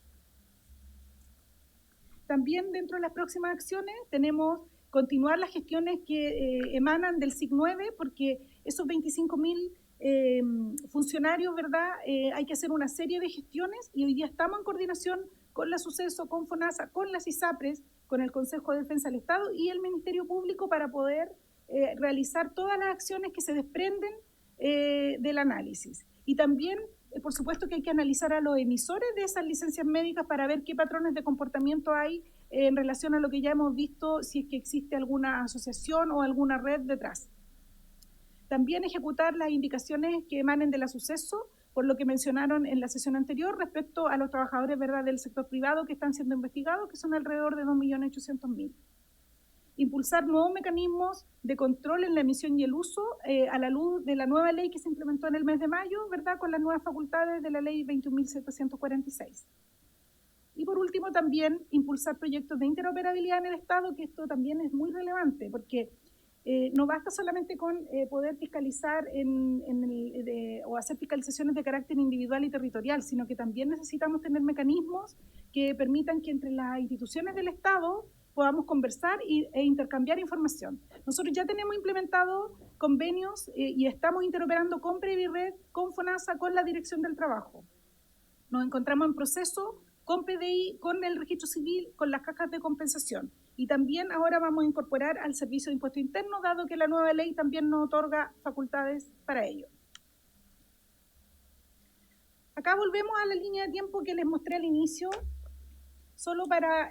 También dentro de las próximas acciones tenemos continuar las gestiones que emanan del SIC 9, porque esos 25.000 funcionarios, ¿verdad?, hay que hacer una serie de gestiones, y hoy día estamos en coordinación con la SUCESO, con FONASA, con las ISAPRES, con el Consejo de Defensa del Estado y el Ministerio Público para poder realizar todas las acciones que se desprenden del análisis. Y también, por supuesto, que hay que analizar a los emisores de esas licencias médicas para ver qué patrones de comportamiento hay en relación a lo que ya hemos visto, si es que existe alguna asociación o alguna red detrás. También ejecutar las indicaciones que emanen de la SUCESO, por lo que mencionaron en la sesión anterior, respecto a los trabajadores, ¿verdad?, del sector privado que están siendo investigados, que son alrededor de 2.800.000. Impulsar nuevos mecanismos de control en la emisión y el uso a la luz de la nueva ley que se implementó en el mes de mayo, ¿verdad?, con las nuevas facultades de la ley 21.746. Y por último, también impulsar proyectos de interoperabilidad en el Estado, que esto también es muy relevante, porque no basta solamente con poder fiscalizar o hacer fiscalizaciones de carácter individual y territorial, sino que también necesitamos tener mecanismos que permitan que entre las instituciones del Estado podamos conversar e intercambiar información. Nosotros ya tenemos implementado convenios y estamos interoperando con Previred, con FONASA, con la Dirección del Trabajo. Nos encontramos en proceso con PDI, con el registro civil, con las cajas de compensación. Y también ahora vamos a incorporar al Servicio de Impuesto Interno, dado que la nueva ley también nos otorga facultades para ello. Acá volvemos a la línea de tiempo que les mostré al inicio, solo para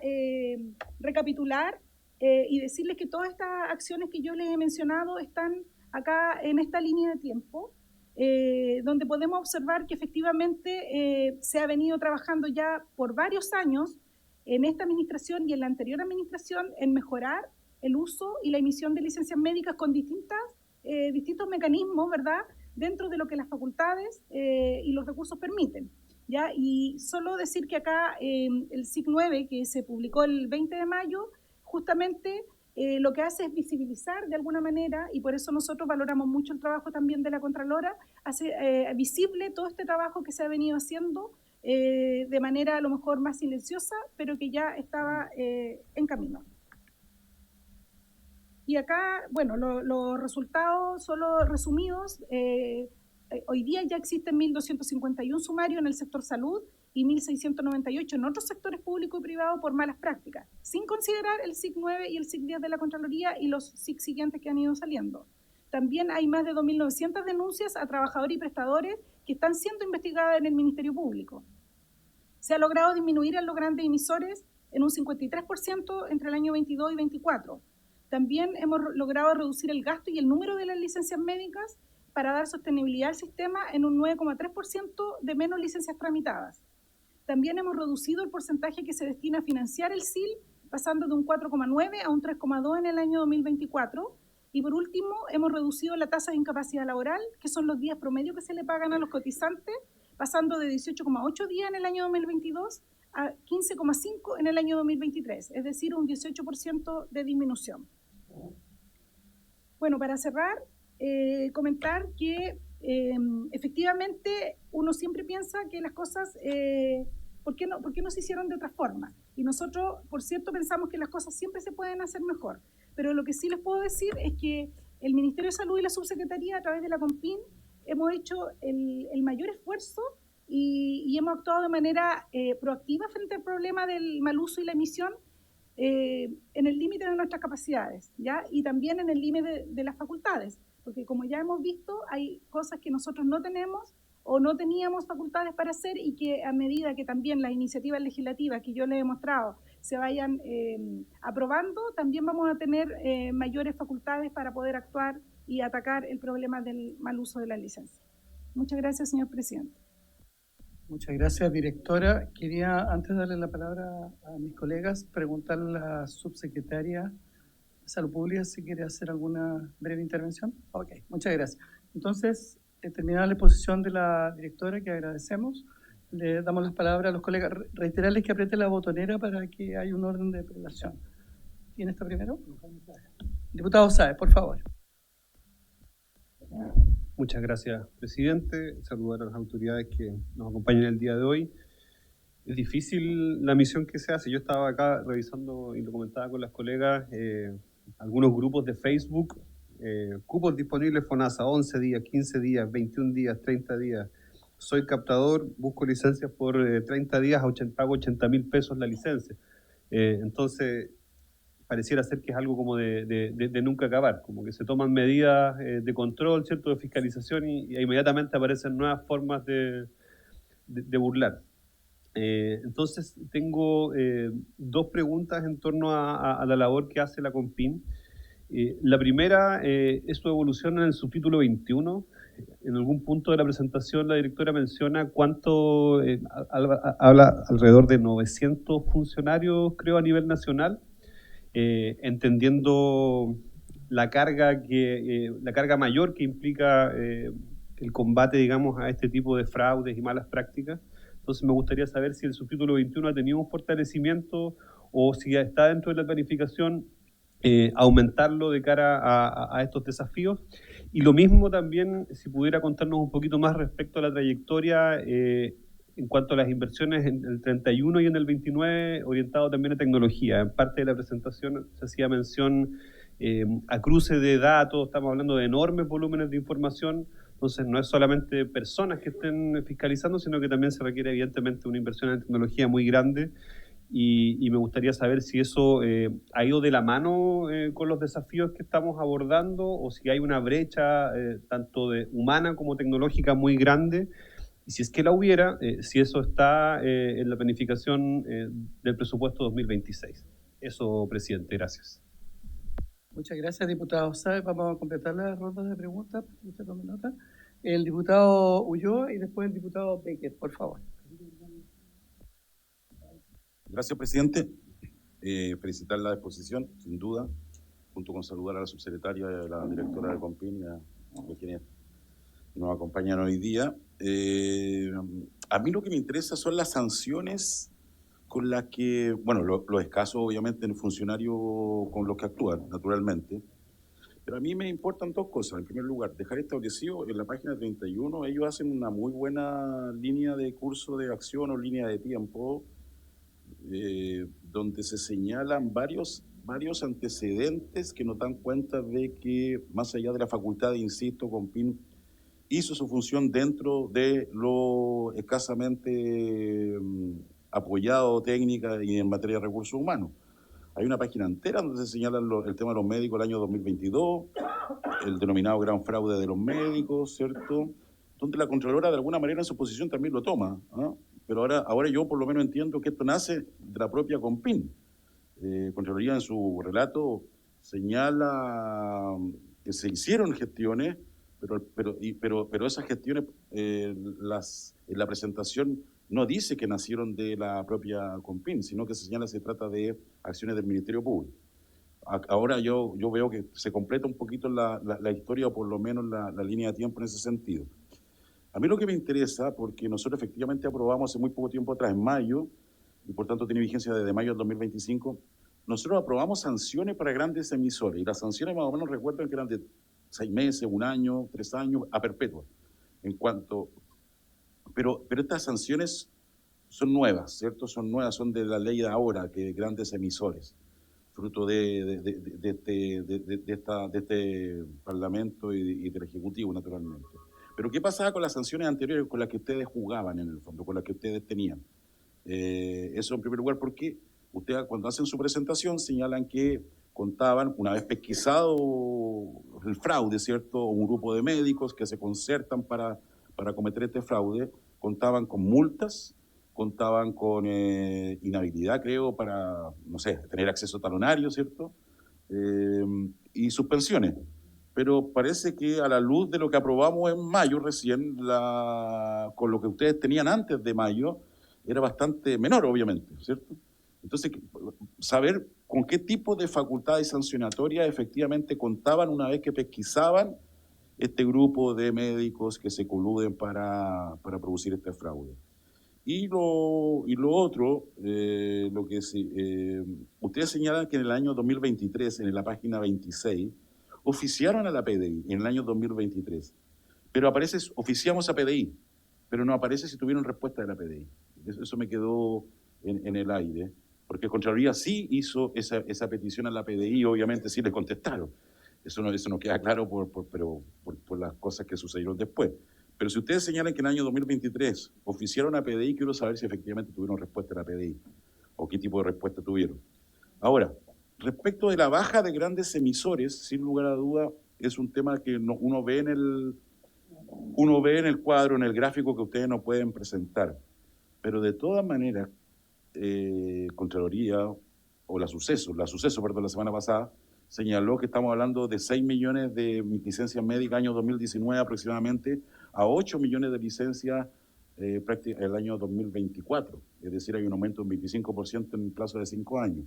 recapitular y decirles que todas estas acciones que yo les he mencionado están acá en esta línea de tiempo. donde podemos observar que efectivamente se ha venido trabajando ya por varios años en esta administración y en la anterior administración en mejorar el uso y la emisión de licencias médicas con distintos mecanismos, ¿verdad?, dentro de lo que las facultades y los recursos permiten, ¿ya? Y solo decir que acá el SIC 9, que se publicó el 20 de mayo, justamente lo que hace es visibilizar de alguna manera, y por eso nosotros valoramos mucho el trabajo también de la Contralora, hace visible todo este trabajo que se ha venido haciendo de manera a lo mejor más silenciosa, pero que ya estaba en camino. Y acá, bueno, los resultados solo resumidos. Hoy día ya existen 1.251 sumarios en el sector salud y 1.698 en otros sectores público y privado por malas prácticas, sin considerar el SIC 9 y el SIC 10 de la Contraloría y los SIC siguientes que han ido saliendo. También hay más de 2.900 denuncias a trabajadores y prestadores que están siendo investigadas en el Ministerio Público. Se ha logrado disminuir a los grandes emisores en un 53% entre el año 22 y 24. También hemos logrado reducir el gasto y el número de las licencias médicas para dar sostenibilidad al sistema en un 9,3% de menos licencias tramitadas. También hemos reducido el porcentaje que se destina a financiar el SIL, pasando de un 4,9 a un 3,2 en el año 2024. Y por último, hemos reducido la tasa de incapacidad laboral, que son los días promedio que se le pagan a los cotizantes, pasando de 18,8 días en el año 2022 a 15,5 en el año 2023, es decir, un 18% de disminución. Bueno, para cerrar, comentar que efectivamente uno siempre piensa que las cosas, ¿por qué no se hicieron de otra forma? Y nosotros, por cierto, pensamos que las cosas siempre se pueden hacer mejor. Pero lo que sí les puedo decir es que el Ministerio de Salud y la Subsecretaría, a través de la COMPIN, hemos hecho el mayor esfuerzo y hemos actuado de manera proactiva frente al problema del mal uso y la emisión, en el límite de nuestras capacidades, ¿ya? Y también en el límite de las facultades, porque como ya hemos visto, hay cosas que nosotros no tenemos o no teníamos facultades para hacer y que a medida que también las iniciativas legislativas que yo les he mostrado se vayan aprobando, también vamos a tener mayores facultades para poder actuar y atacar el problema del mal uso de la licencia. Muchas gracias, señor presidente. Muchas gracias, directora. Quería, antes de darle la palabra a mis colegas, preguntarle a la subsecretaria de Salud Pública si quiere hacer alguna breve intervención. Ok, muchas gracias. Entonces, terminada la exposición de la directora, que agradecemos, le damos las palabras a los colegas. Reiterarles que aprieten la botonera para que haya un orden de prelación. ¿Quién está primero? Diputado Sáez, por favor. Muchas gracias, presidente. Saludar a las autoridades que nos acompañan el día de hoy. Es difícil la misión que se hace. Yo estaba acá revisando, y lo comentaba con las colegas, algunos grupos de Facebook, cupos disponibles FONASA, 11 días, 15 días, 21 días, 30 días. Soy captador, busco licencias por 30 días, pago 80.000 pesos la licencia. Entonces, pareciera ser que es algo como de nunca acabar, como que se toman medidas de control, ¿cierto?, de fiscalización y inmediatamente aparecen nuevas formas de burlar. Entonces, tengo dos preguntas en torno a la labor que hace la COMPIN. La primera es su evolución en el subtítulo 21. En algún punto de la presentación la directora menciona cuánto, habla alrededor de 900 funcionarios, creo, a nivel nacional, entendiendo la carga mayor que implica el combate, digamos, a este tipo de fraudes y malas prácticas. Entonces me gustaría saber si el subtítulo 21 ha tenido un fortalecimiento o si está dentro de la planificación aumentarlo de cara a estos desafíos. Y lo mismo también, si pudiera contarnos un poquito más respecto a la trayectoria en cuanto a las inversiones en el 31 y en el 29, orientado también a tecnología. En parte de la presentación se hacía mención a cruce de datos, estamos hablando de enormes volúmenes de información, entonces no es solamente personas que estén fiscalizando, sino que también se requiere evidentemente una inversión en tecnología muy grande. Y me gustaría saber si eso ha ido de la mano con los desafíos que estamos abordando o si hay una brecha tanto de humana como tecnológica muy grande, y si es que la hubiera, si eso está en la planificación del presupuesto 2026. Eso, presidente, gracias. Muchas gracias, diputado Sáez. Vamos a completar las rondas de preguntas. Usted tome nota. El diputado Ulloa y después el diputado Baker, por favor. Gracias, presidente. Felicitar la exposición, sin duda, junto con saludar a la subsecretaria y a la directora de Compin y a quienes nos acompañan hoy día. A mí lo que me interesa son las sanciones con las que, bueno, los escasos obviamente en el funcionario con los que actúan, naturalmente, pero a mí me importan dos cosas. En primer lugar, dejar establecido en la página 31, ellos hacen una muy buena línea de curso de acción o línea de tiempo, donde se señalan varios antecedentes que nos dan cuenta de que, más allá de la facultad de, insisto, Compin hizo su función dentro de lo escasamente apoyado técnica y en materia de recursos humanos. Hay una página entera donde se señala el tema de los médicos del año 2022, el denominado gran fraude de los médicos, ¿cierto? Donde la Contralora de alguna manera en su posición también lo toma, ¿no? Pero ahora yo por lo menos entiendo que esto nace de la propia Compin. Contraloría en su relato señala que se hicieron gestiones, pero esas gestiones, en la presentación no dice que nacieron de la propia Compin, sino que se señala que se trata de acciones del Ministerio Público. Ahora yo veo que se completa un poquito la historia, o por lo menos la línea de tiempo en ese sentido. A mí lo que me interesa, porque nosotros efectivamente aprobamos hace muy poco tiempo atrás, en mayo, y por tanto tiene vigencia desde mayo del 2025, nosotros aprobamos sanciones para grandes emisores, y las sanciones más o menos recuerdan que eran de 6 meses, 1 año, 3 años, a perpetua. Pero estas sanciones son nuevas, ¿cierto? Son nuevas, son de la ley de ahora, que grandes emisores, fruto de este Parlamento y del Ejecutivo, naturalmente. Pero ¿qué pasaba con las sanciones anteriores con las que ustedes jugaban, en el fondo, con las que ustedes tenían? Eso en primer lugar, porque ustedes cuando hacen su presentación señalan que contaban, una vez pesquisado el fraude, ¿cierto? Un grupo de médicos que se concertan para cometer este fraude, contaban con multas, contaban con inhabilidad, creo, para, no sé, tener acceso talonario, ¿cierto? Y suspensiones. Pero parece que a la luz de lo que aprobamos en mayo recién, con lo que ustedes tenían antes de mayo, era bastante menor, obviamente, ¿cierto? Entonces, saber con qué tipo de facultades sancionatorias efectivamente contaban una vez que pesquisaban este grupo de médicos que se coluden para producir este fraude. Y lo otro, lo que sí, ustedes señalan que en el año 2023, en la página 26, oficiaron a la PDI en el año 2023, pero aparece, oficiamos a PDI, pero no aparece si tuvieron respuesta de la PDI. Eso me quedó en el aire, porque Contraloría sí hizo esa petición a la PDI, obviamente sí le contestaron. Eso no queda claro por las cosas que sucedieron después. Pero si ustedes señalan que en el año 2023 oficiaron a PDI, quiero saber si efectivamente tuvieron respuesta de la PDI o qué tipo de respuesta tuvieron. Ahora, respecto de la baja de grandes emisores, sin lugar a duda, es un tema que uno ve en el cuadro, en el gráfico que ustedes no pueden presentar. Pero de todas maneras, Contraloría, o la suceso, la semana pasada, señaló que estamos hablando de 6 millones de licencias médicas año 2019 aproximadamente, a 8 millones de licencias el año 2024. Es decir, hay un aumento del 25% en el plazo de 5 años.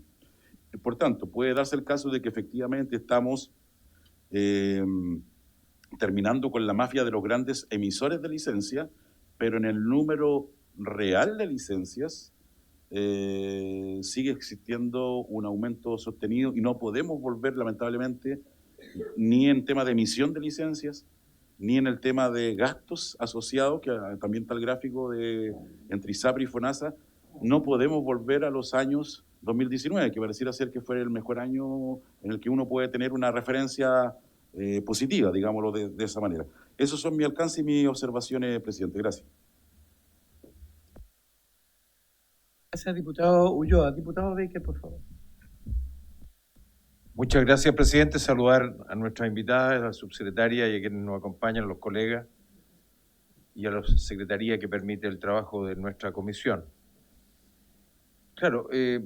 Por tanto, puede darse el caso de que efectivamente estamos terminando con la mafia de los grandes emisores de licencia, pero en el número real de licencias sigue existiendo un aumento sostenido y no podemos volver, lamentablemente, ni en tema de emisión de licencias, ni en el tema de gastos asociados, que también está el gráfico entre ISAPRE y FONASA, no podemos volver a los años 2019, que pareciera ser que fue el mejor año en el que uno puede tener una referencia positiva, digámoslo de esa manera. Esos son mi alcance y mis observaciones, presidente. Gracias. Gracias, diputado Ulloa. Diputado Baker, por favor. Muchas gracias, presidente. Saludar a nuestras invitadas, a la subsecretaria y a quienes nos acompañan, a los colegas y a la secretaría que permite el trabajo de nuestra comisión. Claro, he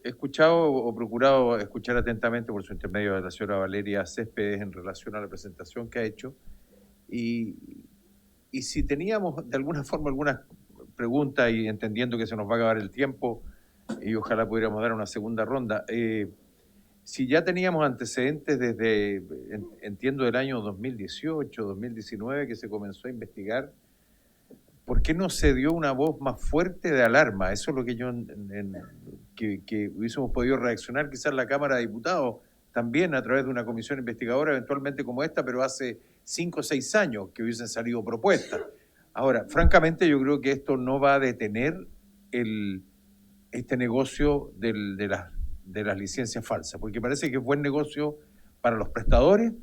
escuchado o procurado escuchar atentamente por su intermedio a la señora Valeria Céspedes en relación a la presentación que ha hecho y y si teníamos de alguna forma algunas preguntas y entendiendo que se nos va a acabar el tiempo y ojalá pudiéramos dar una segunda ronda, si ya teníamos antecedentes desde, entiendo, del año 2018, 2019 que se comenzó a investigar, ¿por qué no se dio una voz más fuerte de alarma? Eso es lo que yo, que hubiésemos podido reaccionar quizás la Cámara de Diputados también a través de una comisión investigadora eventualmente como esta, pero hace 5 o 6 años que hubiesen salido propuestas. Ahora, francamente yo creo que esto no va a detener este negocio de las licencias falsas, porque parece que es buen negocio para los prestadores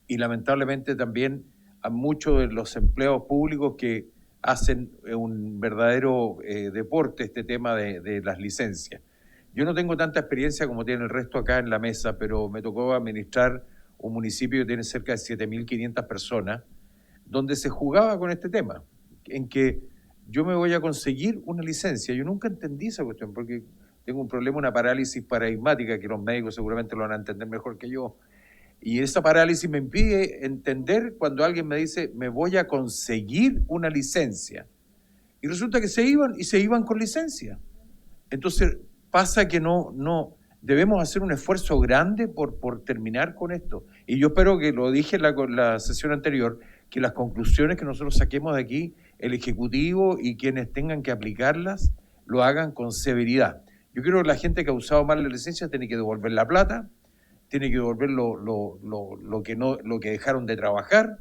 y lamentablemente también a muchos de los empleados públicos que hacen un verdadero deporte este tema de las licencias. Yo no tengo tanta experiencia como tiene el resto acá en la mesa, pero me tocó administrar un municipio que tiene cerca de 7.500 personas, donde se jugaba con este tema, en que yo me voy a conseguir una licencia. Yo nunca entendí esa cuestión, porque tengo un problema, una parálisis paradigmática, que los médicos seguramente lo van a entender mejor que yo. Y esa parálisis me impide entender cuando alguien me dice, me voy a conseguir una licencia. Y resulta que se iban con licencia. Entonces pasa que no debemos hacer un esfuerzo grande por terminar con esto. Y yo espero que, lo dije en la sesión anterior, que las conclusiones que nosotros saquemos de aquí, el Ejecutivo y quienes tengan que aplicarlas, lo hagan con severidad. Yo creo que la gente que ha usado mal la licencia tiene que devolver la plata, tiene que devolver lo que dejaron de trabajar,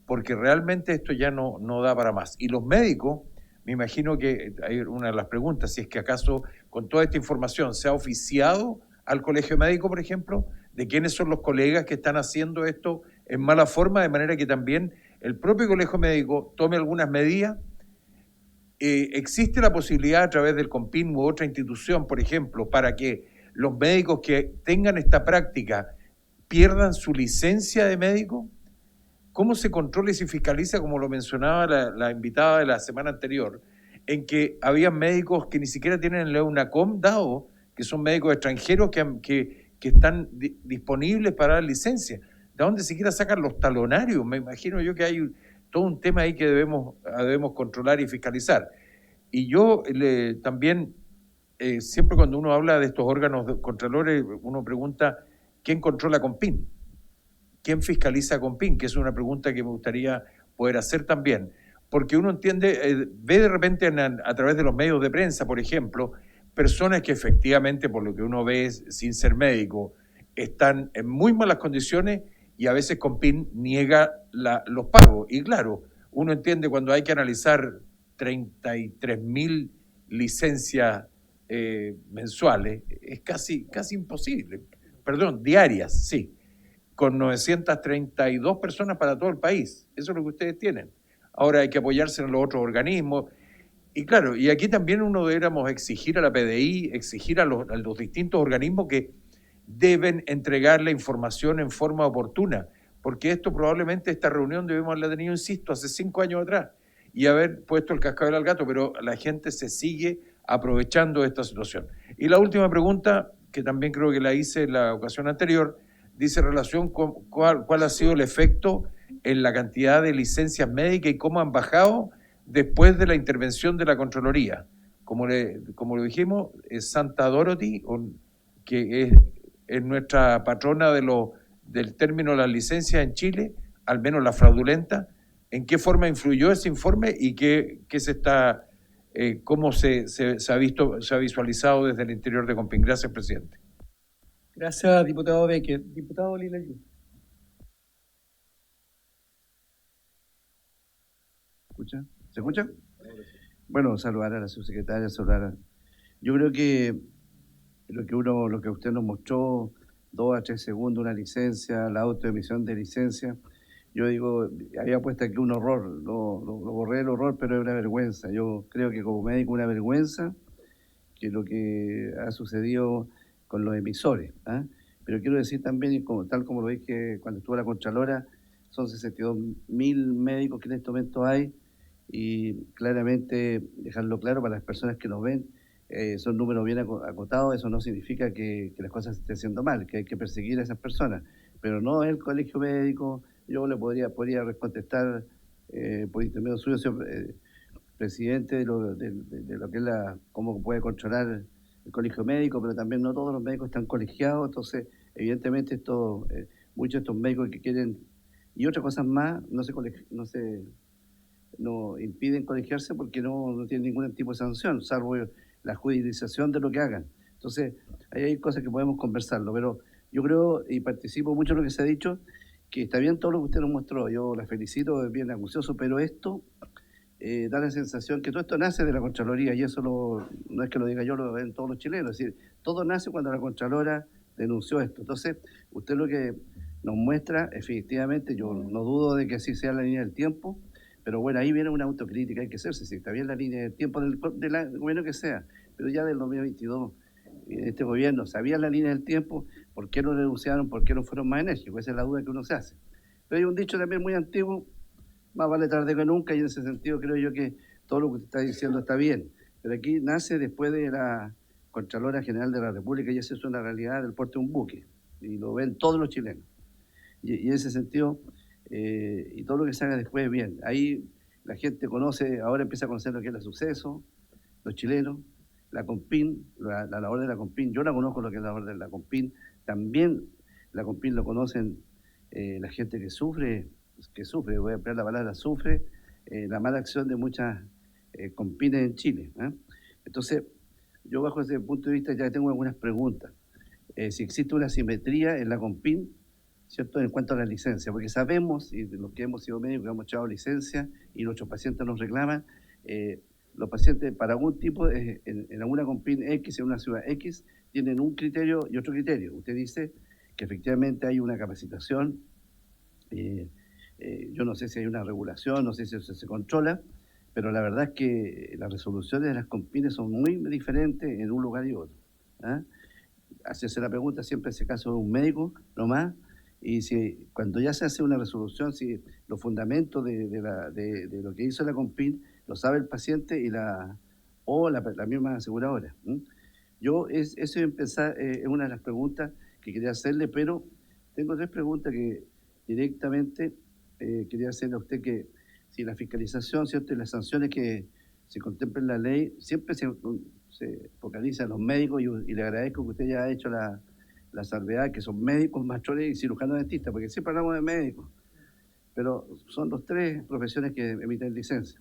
porque realmente esto ya no da para más. Y los médicos, me imagino que hay una de las preguntas, si es que acaso con toda esta información se ha oficiado al Colegio Médico, por ejemplo, de quiénes son los colegas que están haciendo esto en mala forma, de manera que también el propio Colegio Médico tome algunas medidas. ¿Existe la posibilidad a través del COMPIN u otra institución, por ejemplo, para que los médicos que tengan esta práctica pierdan su licencia de médico? ¿Cómo se controla y se fiscaliza, como lo mencionaba la invitada de la semana anterior, en que había médicos que ni siquiera tienen el EUNACOM dado, que son médicos extranjeros que están disponibles para dar licencia? ¿De dónde siquiera sacan los talonarios? Me imagino yo que hay todo un tema ahí que debemos controlar y fiscalizar. Y yo también, siempre cuando uno habla de estos órganos contralores, uno pregunta, ¿quién controla COMPIN? ¿Quién fiscaliza COMPIN? Que es una pregunta que me gustaría poder hacer también. Porque uno entiende, ve de repente a través de los medios de prensa, por ejemplo, personas que efectivamente, por lo que uno ve sin ser médico, están en muy malas condiciones y a veces COMPIN niega los pagos. Y claro, uno entiende cuando hay que analizar 33.000 licencias mensuales, es casi imposible. Perdón, diarias, sí, con 932 personas para todo el país. Eso es lo que ustedes tienen. Ahora hay que apoyarse en los otros organismos. Y claro, y aquí también uno deberíamos exigir a la PDI, exigir a los distintos organismos que deben entregar la información en forma oportuna, porque esto probablemente, esta reunión debemos haberla tenido, insisto, hace 5 años atrás y haber puesto el cascabel al gato, pero la gente se sigue aprovechando de esta situación. Y la última pregunta, que también creo que la hice en la ocasión anterior, dice relación con cuál ha sido el efecto en la cantidad de licencias médicas y cómo han bajado después de la intervención de la Contraloría. Como lo dijimos, Santa Dorothy, que es nuestra patrona del término de las licencias en Chile, al menos la fraudulenta, ¿en qué forma influyó ese informe y cómo se ha visualizado desde el interior de COMPIN? Gracias, presidente. Gracias, diputado Becker. Diputado Lilayú. ¿Se escucha? Bueno, saludar a la subsecretaria, Yo creo que lo que usted nos mostró, 2 a 3 segundos una licencia, la autoemisión de licencia, yo digo, había puesto aquí un horror, lo borré el horror, pero es una vergüenza. Yo creo que como médico una vergüenza que lo que ha sucedido con los emisores. Pero quiero decir también, tal como lo dije cuando estuvo la Contralora, son 62.000 médicos que en este momento hay, y claramente dejarlo claro para las personas que nos ven, son números bien acotados. Eso no significa que las cosas estén haciendo mal, que hay que perseguir a esas personas, pero no el colegio médico. Yo le podría contestar por intermedio suyo, señor presidente, de lo que es cómo puede controlar el colegio médico, pero también no todos los médicos están colegiados, entonces evidentemente muchos de estos médicos que quieren, y otras cosas más, no impiden colegiarse porque no tienen ningún tipo de sanción, salvo la judicialización de lo que hagan. Entonces, ahí hay cosas que podemos conversarlo, pero yo creo, y participo mucho en lo que se ha dicho, que está bien todo lo que usted nos mostró, yo la felicito, es bien acucioso, pero esto da la sensación que todo esto nace de la Contraloría, y eso no es que lo diga yo, lo ven todos los chilenos, es decir, todo nace cuando la Contralora denunció esto. Entonces, usted lo que nos muestra, efectivamente, yo no dudo de que así sea la línea del tiempo, pero bueno, ahí viene una autocrítica, hay que hacerse, si está bien la línea del tiempo del gobierno que sea, pero ya del 2022, este gobierno sabía la línea del tiempo, ¿por qué no denunciaron? ¿Por qué no fueron más enérgicos? Esa es la duda que uno se hace. Pero hay un dicho también muy antiguo, más vale tarde que nunca, y en ese sentido creo yo que todo lo que usted está diciendo está bien, pero aquí nace después de la Contralora General de la República, y eso es una realidad del porte de un buque, y lo ven todos los chilenos. Y en ese sentido, y todo lo que se haga después es bien. Ahí la gente conoce, ahora empieza a conocer lo que es el suceso, los chilenos, la COMPIN, la labor de la COMPIN. Yo la conozco lo que es la labor de la COMPIN. También la COMPIN lo conocen la gente que sufre, voy a emplear la palabra sufre, la mala acción de muchas COMPINes en Chile. Entonces, yo bajo ese punto de vista ya tengo algunas preguntas. Si existe una simetría en la COMPIN, ¿cierto?, en cuanto a la licencia, porque sabemos, y los que hemos sido médicos, que hemos echado licencia y nuestros pacientes nos reclaman, los pacientes para algún tipo, en alguna COMPIN X, en una ciudad X, tienen un criterio y otro criterio. Usted dice que efectivamente hay una capacitación, yo no sé si hay una regulación, no sé si eso se controla, pero la verdad es que las resoluciones de las COMPINes son muy diferentes en un lugar y otro. Hacerse la pregunta siempre ese caso de un médico nomás, y si cuando ya se hace una resolución, si los fundamentos de lo que hizo la COMPIN lo sabe el paciente o la misma aseguradora. Eso es una de las preguntas que quería hacerle, pero tengo 3 preguntas que directamente quería hacerle a usted, que si la fiscalización, ¿cierto?, y las sanciones que se contemplan en la ley, siempre se focaliza en los médicos, y le agradezco que usted ya ha hecho la salvedad, que son médicos, matrones y cirujanos dentistas, porque siempre hablamos de médicos, pero son los 3 profesiones que emiten licencia.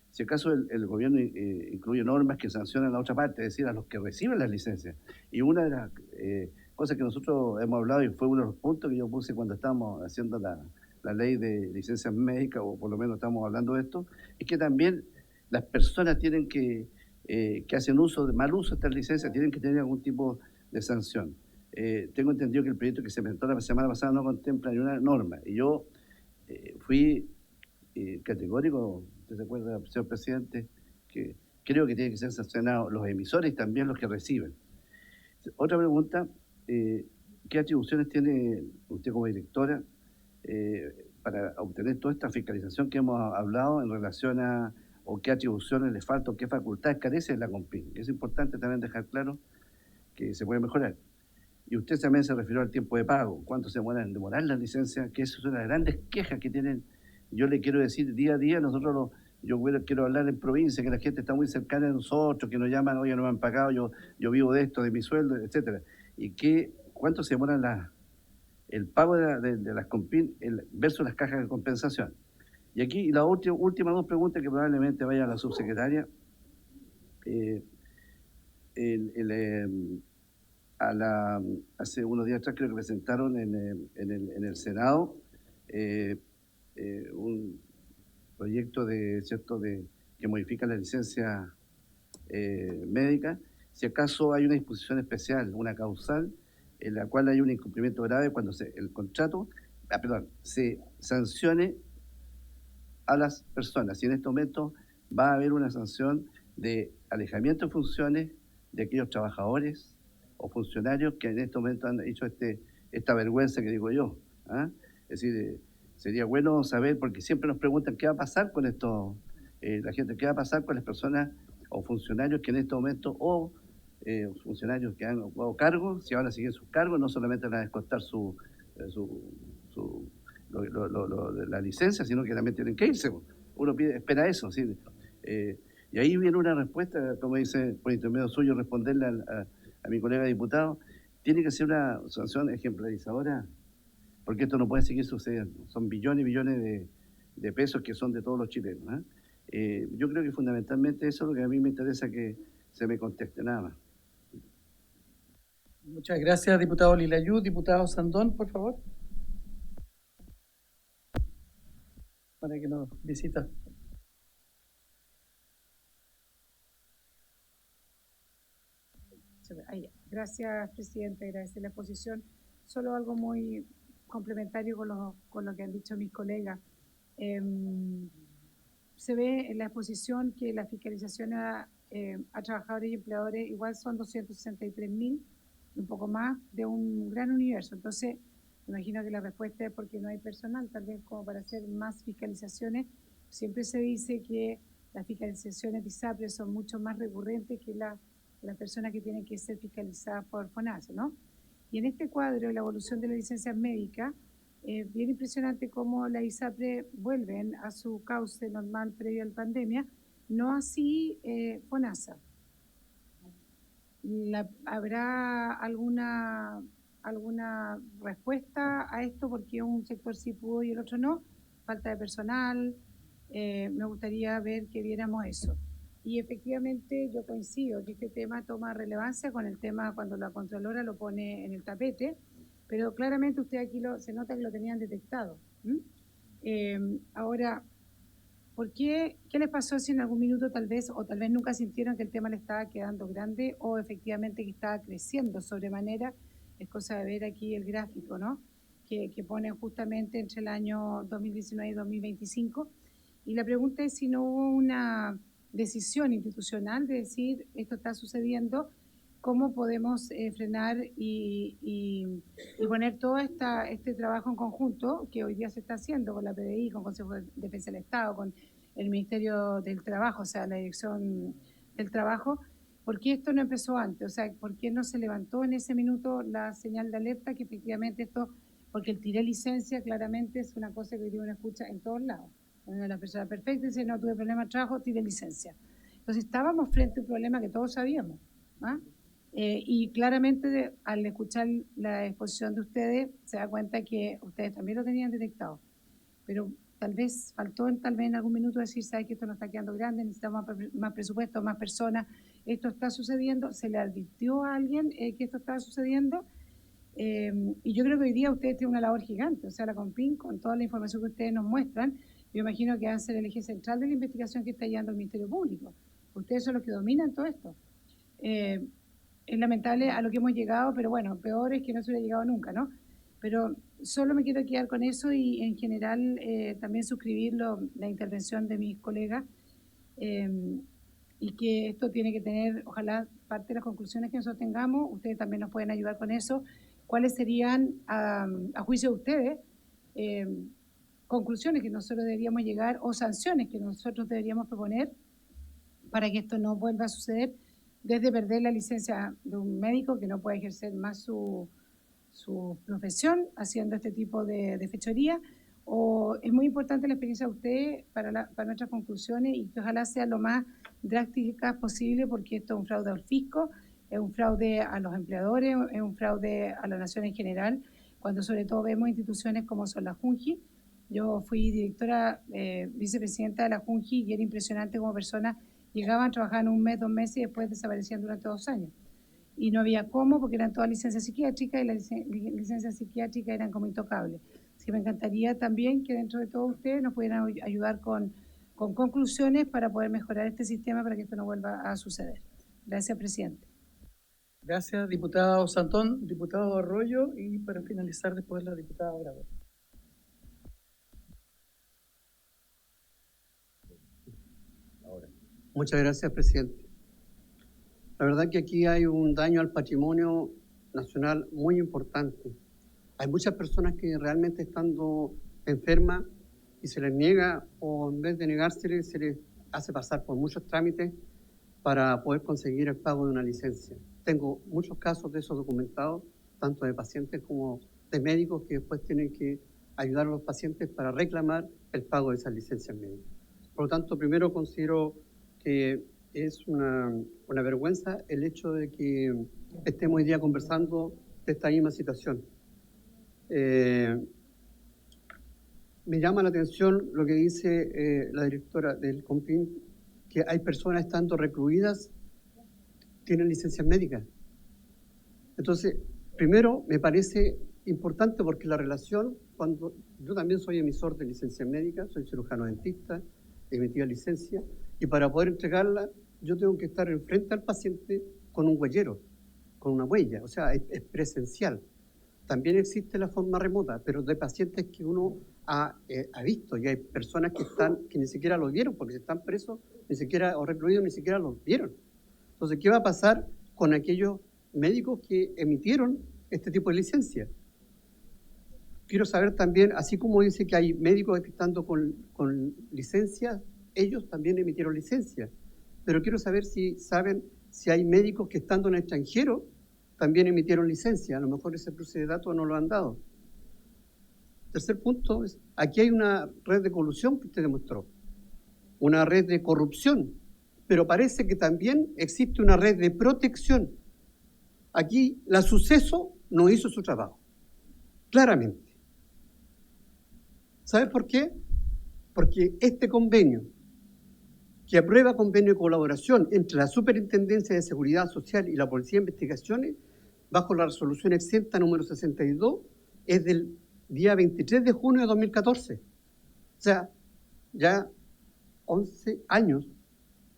Si acaso el gobierno incluye normas que sancionan a la otra parte, es decir, a los que reciben las licencias. Y una de las cosas que nosotros hemos hablado, y fue uno de los puntos que yo puse cuando estábamos haciendo la ley de licencias médicas, o por lo menos estamos hablando de esto, es que también las personas tienen que hacen mal uso de estas licencias, tienen que tener algún tipo de sanción. Tengo entendido que el proyecto que se presentó la semana pasada no contempla ni una norma, y yo fui categórico. ¿Usted se acuerda, señor presidente? Que creo que tienen que ser sancionados los emisores y también los que reciben. Otra pregunta, ¿qué atribuciones tiene usted como directora para obtener toda esta fiscalización que hemos hablado en relación o qué atribuciones le faltan, o qué facultades carece la COMPIN? Es importante también dejar claro que se puede mejorar. Y usted también se refirió al tiempo de pago, cuánto se demoran en demorar las licencias, que eso es una de las grandes quejas que tienen. Yo le quiero decir, día a día, yo quiero hablar en provincia, que la gente está muy cercana a nosotros, que nos llaman, oye, no me han pagado, yo vivo de esto, de mi sueldo, etcétera. Y cuánto se demora el pago de las COMPIN versus las cajas de compensación. Y aquí las últimas 2 preguntas que probablemente vaya a la subsecretaria. Hace unos días atrás creo que presentaron en el Senado un proyecto que modifica la licencia médica. Si acaso hay una disposición especial, una causal, en la cual hay un incumplimiento grave cuando se sancione a las personas. Y en este momento va a haber una sanción de alejamiento de funciones de aquellos trabajadores o funcionarios que en este momento han hecho esta vergüenza que digo yo. Es decir, sería bueno saber, porque siempre nos preguntan qué va a pasar con esto, la gente, qué va a pasar con las personas o funcionarios que en este momento, funcionarios que han ocupado cargos, si van a seguir sus cargos, no solamente van a descontar de la licencia, sino que también tienen que irse. Uno espera eso, ¿sí? Y ahí viene una respuesta, como dice por intermedio suyo, responderle a mi colega diputado. Tiene que ser una sanción ejemplarizadora, porque esto no puede seguir sucediendo. Son billones y billones de pesos que son de todos los chilenos. Yo creo que fundamentalmente eso es lo que a mí me interesa que se me conteste, nada más. Muchas gracias, diputado Lilayú. Diputado Sandón, por favor. Para que nos visita. Gracias, presidente. Agradecer la exposición. Solo algo muy complementario con lo que han dicho mis colegas. Se ve en la exposición que la fiscalización a trabajadores y empleadores igual son 263.000, un poco más, de un gran universo. Entonces, me imagino que la respuesta es porque no hay personal, tal vez como para hacer más fiscalizaciones. Siempre se dice que las fiscalizaciones de ISAPRE son mucho más recurrentes que las personas que tienen que ser fiscalizadas por FONASA, ¿no? Y en este cuadro, la evolución de las licencias médicas, bien impresionante cómo las ISAPRE vuelven a su cauce normal previo a la pandemia, no así FONASA. ¿Habrá alguna respuesta a esto? Porque un sector sí pudo y el otro no. Falta de personal. Me gustaría ver que viéramos eso. Y efectivamente yo coincido que este tema toma relevancia con el tema cuando la Contralora lo pone en el tapete, pero claramente usted aquí se nota que lo tenían detectado. Ahora, ¿por qué les pasó si en algún minuto tal vez, o tal vez nunca sintieron que el tema le estaba quedando grande o efectivamente que estaba creciendo sobremanera? Es cosa de ver aquí el gráfico, ¿no? Que pone justamente entre el año 2019 y 2025. Y la pregunta es si no hubo una decisión institucional de decir esto está sucediendo, cómo podemos frenar y poner todo este trabajo en conjunto que hoy día se está haciendo con la PDI, con Consejo de Defensa del Estado, con el Ministerio del Trabajo, o sea, la Dirección del Trabajo. ¿Por qué esto no empezó antes? O sea, ¿por qué no se levantó en ese minuto la señal de alerta que efectivamente esto, porque el tiré licencia claramente es una cosa que hoy día uno escucha en todos lados? Cuando la persona perfecta dice, no tuve problema de trabajo, tiré licencia. Entonces estábamos frente a un problema que todos sabíamos. Y claramente al escuchar la exposición de ustedes, se da cuenta que ustedes también lo tenían detectado. Pero tal vez faltó en algún minuto decir, ¿sabes que esto nos está quedando grande? Necesitamos más presupuesto, más personas. Esto está sucediendo. ¿Se le advirtió a alguien que esto estaba sucediendo? Y yo creo que hoy día ustedes tienen una labor gigante. O sea, la COMPIN, con toda la información que ustedes nos muestran, yo imagino que va a ser el eje central de la investigación que está llevando el Ministerio Público. Ustedes son los que dominan todo esto. Es lamentable a lo que hemos llegado, pero bueno, peor es que no se hubiera llegado nunca, ¿no? Pero solo me quiero quedar con eso y en general también suscribir la intervención de mis colegas y que esto tiene que tener, ojalá, parte de las conclusiones que nosotros tengamos, ustedes también nos pueden ayudar con eso. ¿Cuáles serían, a juicio de ustedes, conclusiones que nosotros deberíamos llegar o sanciones que nosotros deberíamos proponer para que esto no vuelva a suceder, desde perder la licencia de un médico que no puede ejercer más su profesión haciendo este tipo de fechoría? O es muy importante la experiencia de ustedes para nuestras conclusiones y que ojalá sea lo más drástica posible, porque esto es un fraude al fisco, es un fraude a los empleadores, es un fraude a la nación en general, cuando sobre todo vemos instituciones como son la Junji. Yo fui directora, vicepresidenta de la Junji y era impresionante como personas llegaban, trabajaban un mes, 2 meses y después desaparecían durante 2 años. Y no había cómo, porque eran todas licencias psiquiátricas y las licencias psiquiátricas eran como intocables. Así que me encantaría también que dentro de todos ustedes nos pudieran ayudar con conclusiones para poder mejorar este sistema para que esto no vuelva a suceder. Gracias, presidente. Gracias, diputado Santón, diputado Arroyo y para finalizar después la diputada Bravo. Muchas gracias, presidente. La verdad que aquí hay un daño al patrimonio nacional muy importante. Hay muchas personas que realmente estando enfermas y se les niega, o en vez de negársele, se les hace pasar por muchos trámites para poder conseguir el pago de una licencia. Tengo muchos casos de esos documentados, tanto de pacientes como de médicos que después tienen que ayudar a los pacientes para reclamar el pago de esas licencias médicas. Por lo tanto, primero considero que es una vergüenza el hecho de que estemos hoy día conversando de esta misma situación. Me llama la atención lo que dice la directora del COMPIN, que hay personas estando recluidas, tienen licencias médicas. Entonces, primero me parece importante porque la relación, cuando yo también soy emisor de licencias médicas, soy cirujano dentista, emití licencia, y para poder entregarla yo tengo que estar enfrente al paciente con un huellero, con una huella, o sea, es presencial. También existe la forma remota, pero de pacientes que uno ha visto, y hay personas que ni siquiera los vieron, porque si están presos ni siquiera, o recluidos, ni siquiera los vieron. Entonces, ¿qué va a pasar con aquellos médicos que emitieron este tipo de licencia? Quiero saber también, así como dice que hay médicos que estando con licencia, ellos también emitieron licencia. Pero quiero saber si saben si hay médicos que estando en el extranjero también emitieron licencia. A lo mejor ese cruce de datos no lo han dado. Tercer punto, aquí hay una red de colusión que usted demostró, una red de corrupción, pero parece que también existe una red de protección. Aquí la Suceso no hizo su trabajo, claramente. ¿Sabes por qué? Porque este convenio, que aprueba convenio de colaboración entre la Superintendencia de Seguridad Social y la Policía de Investigaciones, bajo la resolución exenta número 62, es del día 23 de junio de 2014. O sea, ya 11 años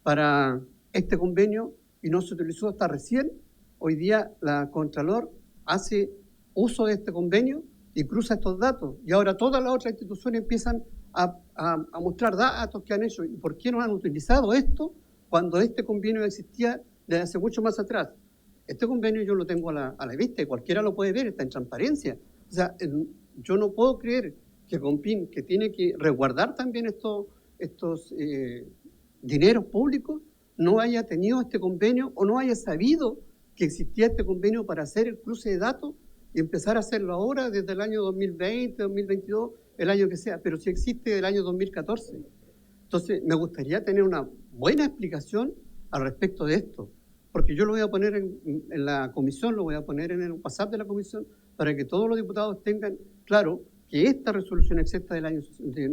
para este convenio y no se utilizó hasta recién. Hoy día la Contralor hace uso de este convenio y cruza estos datos. Y ahora todas las otras instituciones empiezan a mostrar datos que han hecho. ¿Y por qué no han utilizado esto cuando este convenio existía desde hace mucho más atrás? Este convenio yo lo tengo a la vista y cualquiera lo puede ver, está en transparencia. O sea, yo no puedo creer que COMPIN, que tiene que resguardar también estos dineros públicos, no haya tenido este convenio o no haya sabido que existía este convenio para hacer el cruce de datos y empezar a hacerlo ahora desde el año 2020, 2022, el año que sea, pero si existe del año 2014. Entonces, me gustaría tener una buena explicación al respecto de esto, porque yo lo voy a poner en la comisión, lo voy a poner en el WhatsApp de la comisión, para que todos los diputados tengan claro que esta resolución exenta del año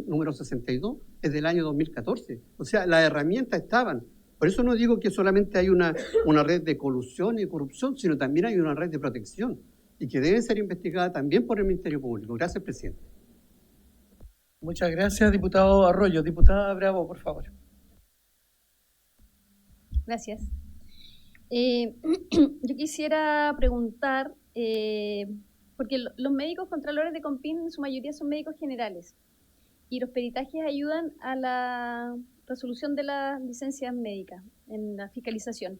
número 62 es del año 2014. O sea, las herramientas estaban. Por eso no digo que solamente hay una red de colusión y corrupción, sino también hay una red de protección y que debe ser investigada también por el Ministerio Público. Gracias, presidente. Muchas gracias, diputado Arroyo. Diputada Bravo, por favor. Gracias. Yo quisiera preguntar, porque los médicos contralores de COMPIN en su mayoría son médicos generales y los peritajes ayudan a la resolución de las licencias médicas en la fiscalización.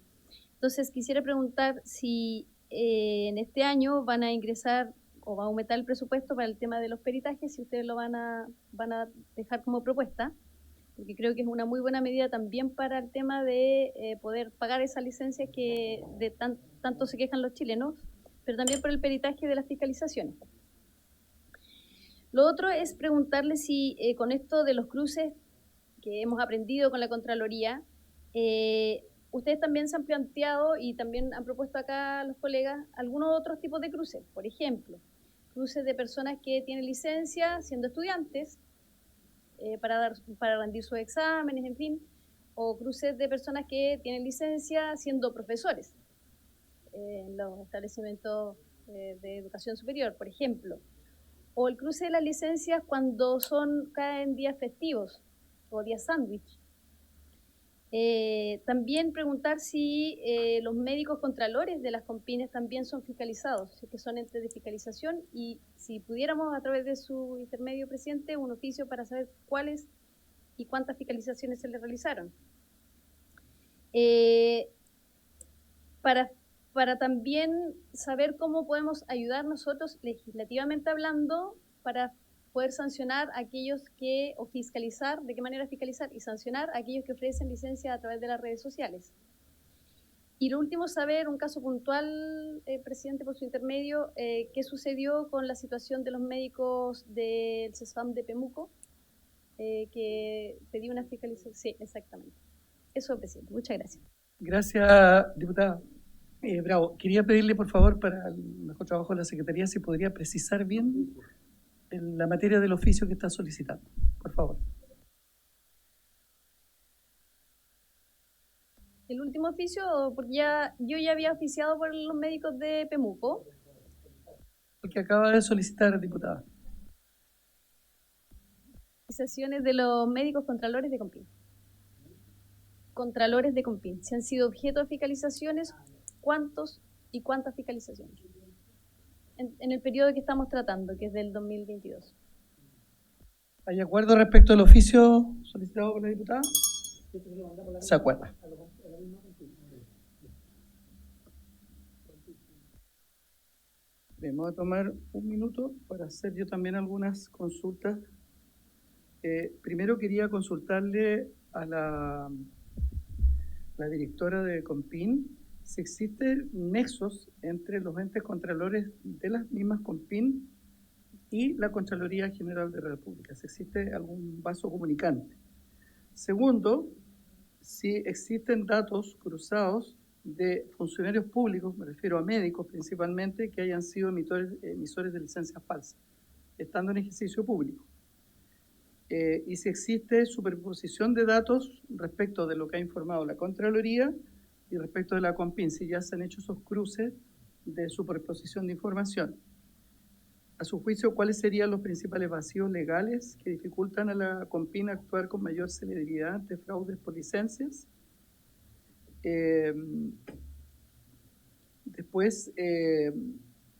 Entonces quisiera preguntar si en este año van a ingresar o va a aumentar el presupuesto para el tema de los peritajes, si ustedes lo van a dejar como propuesta, porque creo que es una muy buena medida también para el tema de poder pagar esas licencias que tanto se quejan los chilenos, pero también por el peritaje de las fiscalizaciones. Lo otro es preguntarle si con esto de los cruces que hemos aprendido con la Contraloría, ustedes también se han planteado y también han propuesto acá los colegas algunos otros tipos de cruces. Por ejemplo, cruces de personas que tienen licencia siendo estudiantes para rendir sus exámenes, en fin, o cruces de personas que tienen licencia siendo profesores en los establecimientos de educación superior, por ejemplo. O el cruce de las licencias cuando caen días festivos o días sándwich. También preguntar si los médicos contralores de las COMPINES también son fiscalizados, si que son entes de fiscalización, y si pudiéramos a través de su intermedio, presidente, un oficio para saber cuáles y cuántas fiscalizaciones se les realizaron. Para también saber cómo podemos ayudar nosotros legislativamente hablando para poder sancionar a aquellos o fiscalizar, de qué manera fiscalizar y sancionar a aquellos que ofrecen licencia a través de las redes sociales. Y lo último, saber un caso puntual, presidente, por su intermedio, qué sucedió con la situación de los médicos del CESFAM de Pemuco, que pedí una fiscalización. Sí, exactamente. Eso, presidente. Muchas gracias. Gracias, diputada. Bravo. Quería pedirle, por favor, para el mejor trabajo de la Secretaría, si podría precisar bien la materia del oficio que está solicitando. Por favor. El último oficio, porque yo ya había oficiado por los médicos de Pemuco. Porque acaba de solicitar, diputada. Fiscalizaciones de los médicos contralores de Compin. Contralores de Compin. Si han sido objeto de fiscalizaciones, ¿cuántos y cuántas fiscalizaciones? En el periodo que estamos tratando, que es del 2022. ¿Hay acuerdo respecto al oficio solicitado por la diputada? Se acuerda. Bien, voy a tomar un minuto para hacer yo también algunas consultas. Primero quería consultarle a la directora de Compin si existen nexos entre los entes contralores de las mismas Compin y la Contraloría General de la República, si existe algún vaso comunicante. Segundo, si existen datos cruzados de funcionarios públicos, me refiero a médicos principalmente, que hayan sido emisores de licencias falsas, estando en ejercicio público. Y si existe superposición de datos respecto de lo que ha informado la Contraloría y respecto de la Compin, si ya se han hecho esos cruces de superposición de información. A su juicio, ¿cuáles serían los principales vacíos legales que dificultan a la Compin actuar con mayor celeridad ante fraudes por licencias? Después,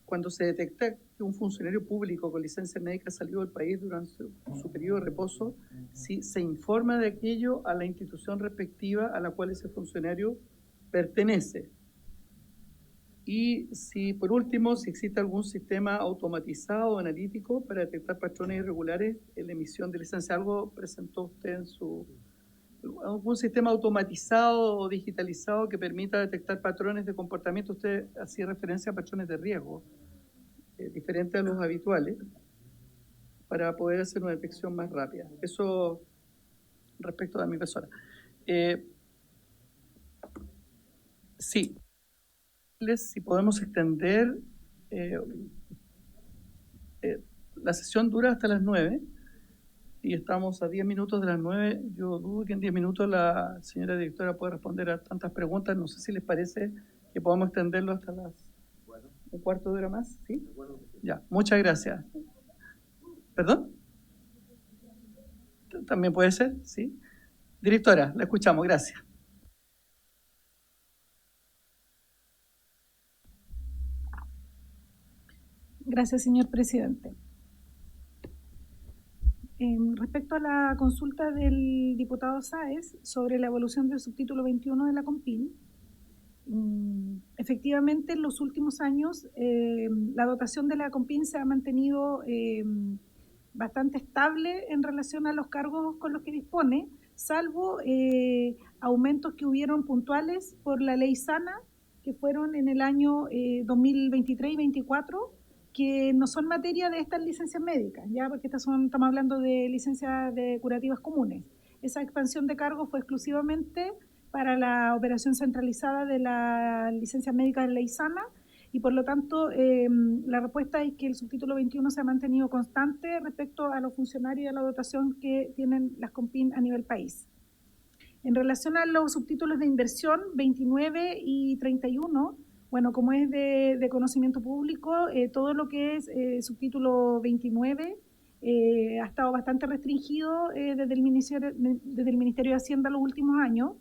cuando se detecta que un funcionario público con licencia médica salió del país durante su periodo de reposo, si se informa de aquello a la institución respectiva a la cual ese funcionario pertenece. Y si, por último, si existe algún sistema automatizado o analítico para detectar patrones irregulares en la emisión de licencia. Algo presentó usted en su... algún sistema automatizado o digitalizado que permita detectar patrones de comportamiento. Usted hacía referencia a patrones de riesgo, diferentes a los habituales, para poder hacer una detección más rápida. Eso respecto a mi persona. Sí. Si podemos extender, la sesión dura hasta las 9 y estamos a 10 minutos de las 9. Yo dudo que en 10 minutos la señora directora pueda responder a tantas preguntas. No sé si les parece que podamos extenderlo hasta un cuarto de hora más. ¿Sí? Ya, muchas gracias. ¿Perdón? También puede ser, ¿sí? Directora, la escuchamos, gracias. Gracias, señor presidente. Respecto a la consulta del diputado Sáez sobre la evolución del subtítulo 21 de la Compin, efectivamente en los últimos años la dotación de la Compin se ha mantenido bastante estable en relación a los cargos con los que dispone, salvo aumentos que hubieron puntuales por la ley SANA, que fueron en el año 2023 y 2024, que no son materia de estas licencias médicas, ya porque estamos hablando de licencias de curativas comunes. Esa expansión de cargos fue exclusivamente para la operación centralizada de la licencia médica de ley SANA, y por lo tanto la respuesta es que el subtítulo 21 se ha mantenido constante respecto a los funcionarios y a la dotación que tienen las Compin a nivel país. En relación a los subtítulos de inversión 29 y 31, bueno, como es de conocimiento público, todo lo que es subtítulo 29 ha estado bastante restringido desde el Ministerio de Hacienda los últimos años.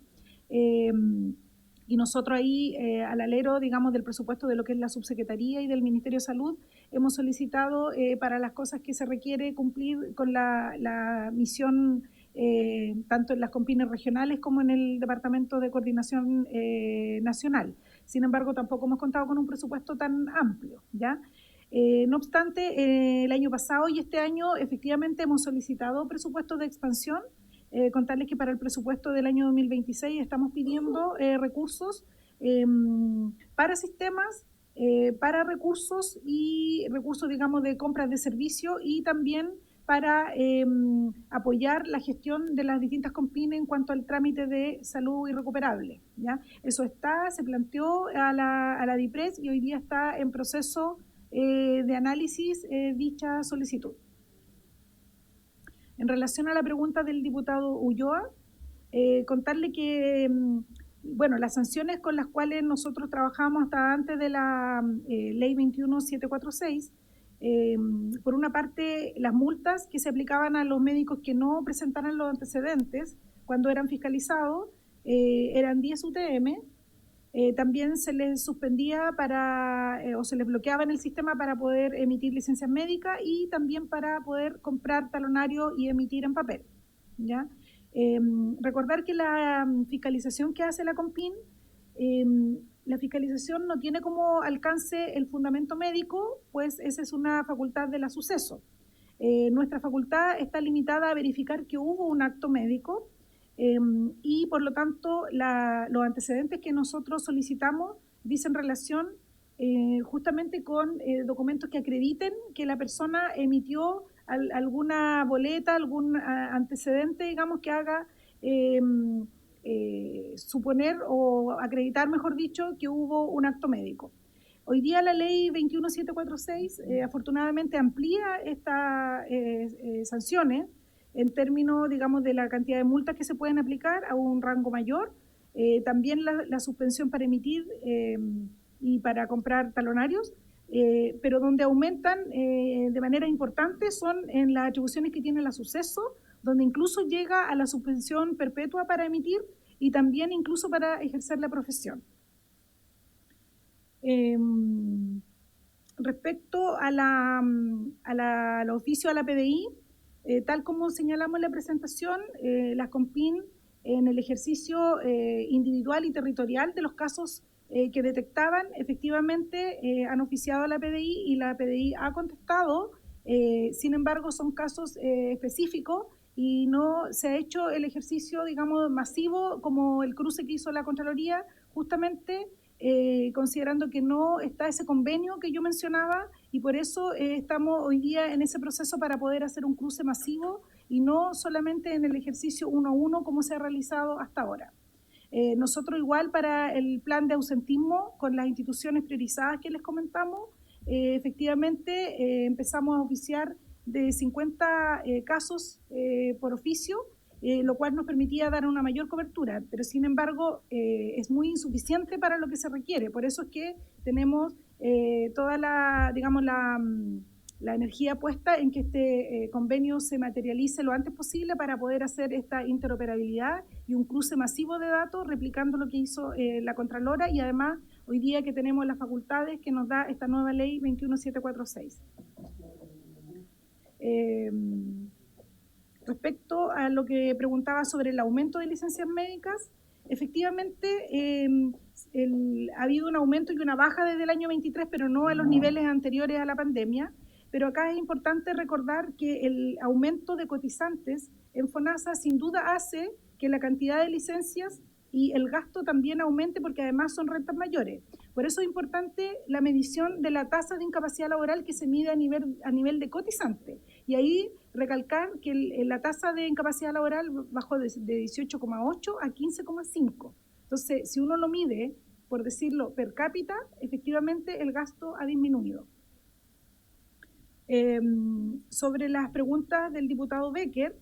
Y nosotros ahí, al alero, digamos, del presupuesto de lo que es la Subsecretaría y del Ministerio de Salud, hemos solicitado para las cosas que se requiere cumplir con la misión, tanto en las Compines regionales como en el Departamento de Coordinación Nacional. Sin embargo, tampoco hemos contado con un presupuesto tan amplio, ¿ya? No obstante, el año pasado y este año efectivamente hemos solicitado presupuestos de expansión. Contarles que para el presupuesto del año 2026 estamos pidiendo recursos para sistemas, para recursos y recursos, digamos, de compras de servicio y también para apoyar la gestión de las distintas COMPIN en cuanto al trámite de salud irrecuperable, ¿ya? Eso se planteó a la DIPRES y hoy día está en proceso de análisis dicha solicitud. En relación a la pregunta del diputado Ulloa, contarle que bueno, las sanciones con las cuales nosotros trabajamos hasta antes de la ley 21746, por una parte, las multas que se aplicaban a los médicos que no presentaran los antecedentes cuando eran fiscalizados eran 10 UTM. También se les suspendía o se les bloqueaba en el sistema para poder emitir licencias médicas y también para poder comprar talonario y emitir en papel, ¿ya? Recordar que la fiscalización que hace la COMPIN, la fiscalización no tiene como alcance el fundamento médico, pues esa es una facultad de la suceso. Nuestra facultad está limitada a verificar que hubo un acto médico y por lo tanto los antecedentes que nosotros solicitamos dicen relación justamente con documentos que acrediten que la persona emitió alguna boleta, algún antecedente, digamos, que haga suponer o acreditar, mejor dicho, que hubo un acto médico. Hoy día la ley 21746 afortunadamente amplía estas sanciones en términos, digamos, de la cantidad de multas que se pueden aplicar a un rango mayor, también la suspensión para emitir y para comprar talonarios, pero donde aumentan de manera importante son en las atribuciones que tiene la suceso, donde incluso llega a la suspensión perpetua para emitir y también incluso para ejercer la profesión. Respecto al oficio a la PDI, tal como señalamos en la presentación, las COMPIN en el ejercicio individual y territorial de los casos que detectaban, efectivamente han oficiado a la PDI y la PDI ha contestado. Sin embargo, son casos específicos y no se ha hecho el ejercicio, digamos, masivo como el cruce que hizo la Contraloría, justamente considerando que no está ese convenio que yo mencionaba y por eso estamos hoy día en ese proceso para poder hacer un cruce masivo y no solamente en el ejercicio 1 a 1 como se ha realizado hasta ahora. Nosotros igual para el plan de ausentismo con las instituciones priorizadas que les comentamos, efectivamente empezamos a oficiar de 50 casos por oficio, lo cual nos permitía dar una mayor cobertura, pero sin embargo es muy insuficiente para lo que se requiere. Por eso es que tenemos toda la energía puesta en que este convenio se materialice lo antes posible para poder hacer esta interoperabilidad y un cruce masivo de datos replicando lo que hizo la Contralora y además hoy día que tenemos las facultades que nos da esta nueva ley 21746. Respecto a lo que preguntaba sobre el aumento de licencias médicas, efectivamente ha habido un aumento y una baja desde el año 23, pero no a los niveles anteriores a la pandemia. Pero acá es importante recordar que el aumento de cotizantes en FONASA sin duda hace que la cantidad de licencias y el gasto también aumente porque además son rentas mayores. Por eso es importante la medición de la tasa de incapacidad laboral que se mide a nivel de cotizante. Y ahí recalcar que la tasa de incapacidad laboral bajó de 18,8 a 15,5. Entonces, si uno lo mide, por decirlo, per cápita, efectivamente el gasto ha disminuido. Sobre las preguntas del diputado Becker,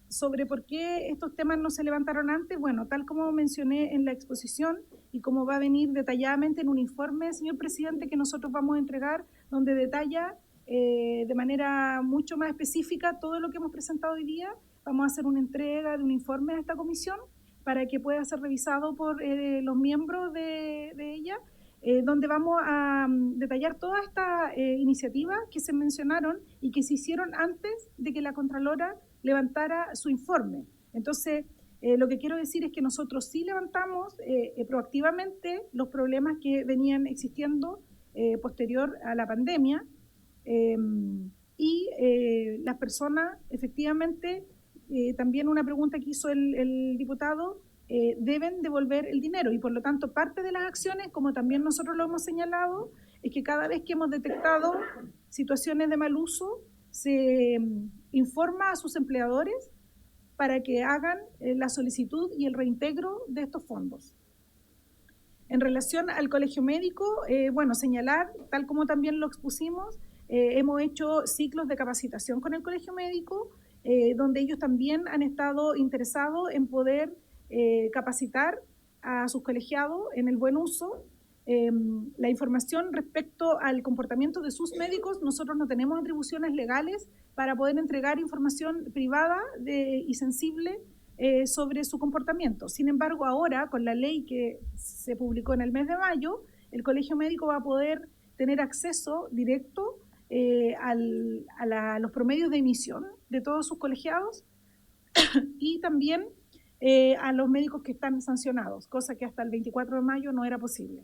sobre por qué estos temas no se levantaron antes, bueno, tal como mencioné en la exposición y como va a venir detalladamente en un informe, señor presidente, que nosotros vamos a entregar, donde detalla de manera mucho más específica todo lo que hemos presentado hoy día. Vamos a hacer una entrega de un informe a esta comisión para que pueda ser revisado por los miembros de ella, donde vamos a detallar todas estas iniciativas que se mencionaron y que se hicieron antes de que la Contralora levantara su informe. Entonces, lo que quiero decir es que nosotros sí levantamos proactivamente los problemas que venían existiendo posterior a la pandemia y las personas, efectivamente, también una pregunta que hizo el diputado, deben devolver el dinero y por lo tanto parte de las acciones, como también nosotros lo hemos señalado, es que cada vez que hemos detectado situaciones de mal uso, se informa a sus empleadores para que hagan la solicitud y el reintegro de estos fondos. En relación al colegio médico, bueno, señalar, tal como también lo expusimos, hemos hecho ciclos de capacitación con el colegio médico, donde ellos también han estado interesados en poder capacitar a sus colegiados en el buen uso. La información respecto al comportamiento de sus médicos, nosotros no tenemos atribuciones legales para poder entregar información privada y sensible sobre su comportamiento. Sin embargo, ahora, con la ley que se publicó en el mes de mayo, el colegio médico va a poder tener acceso directo a los promedios de emisión de todos sus colegiados y también a los médicos que están sancionados, cosa que hasta el 24 de mayo no era posible.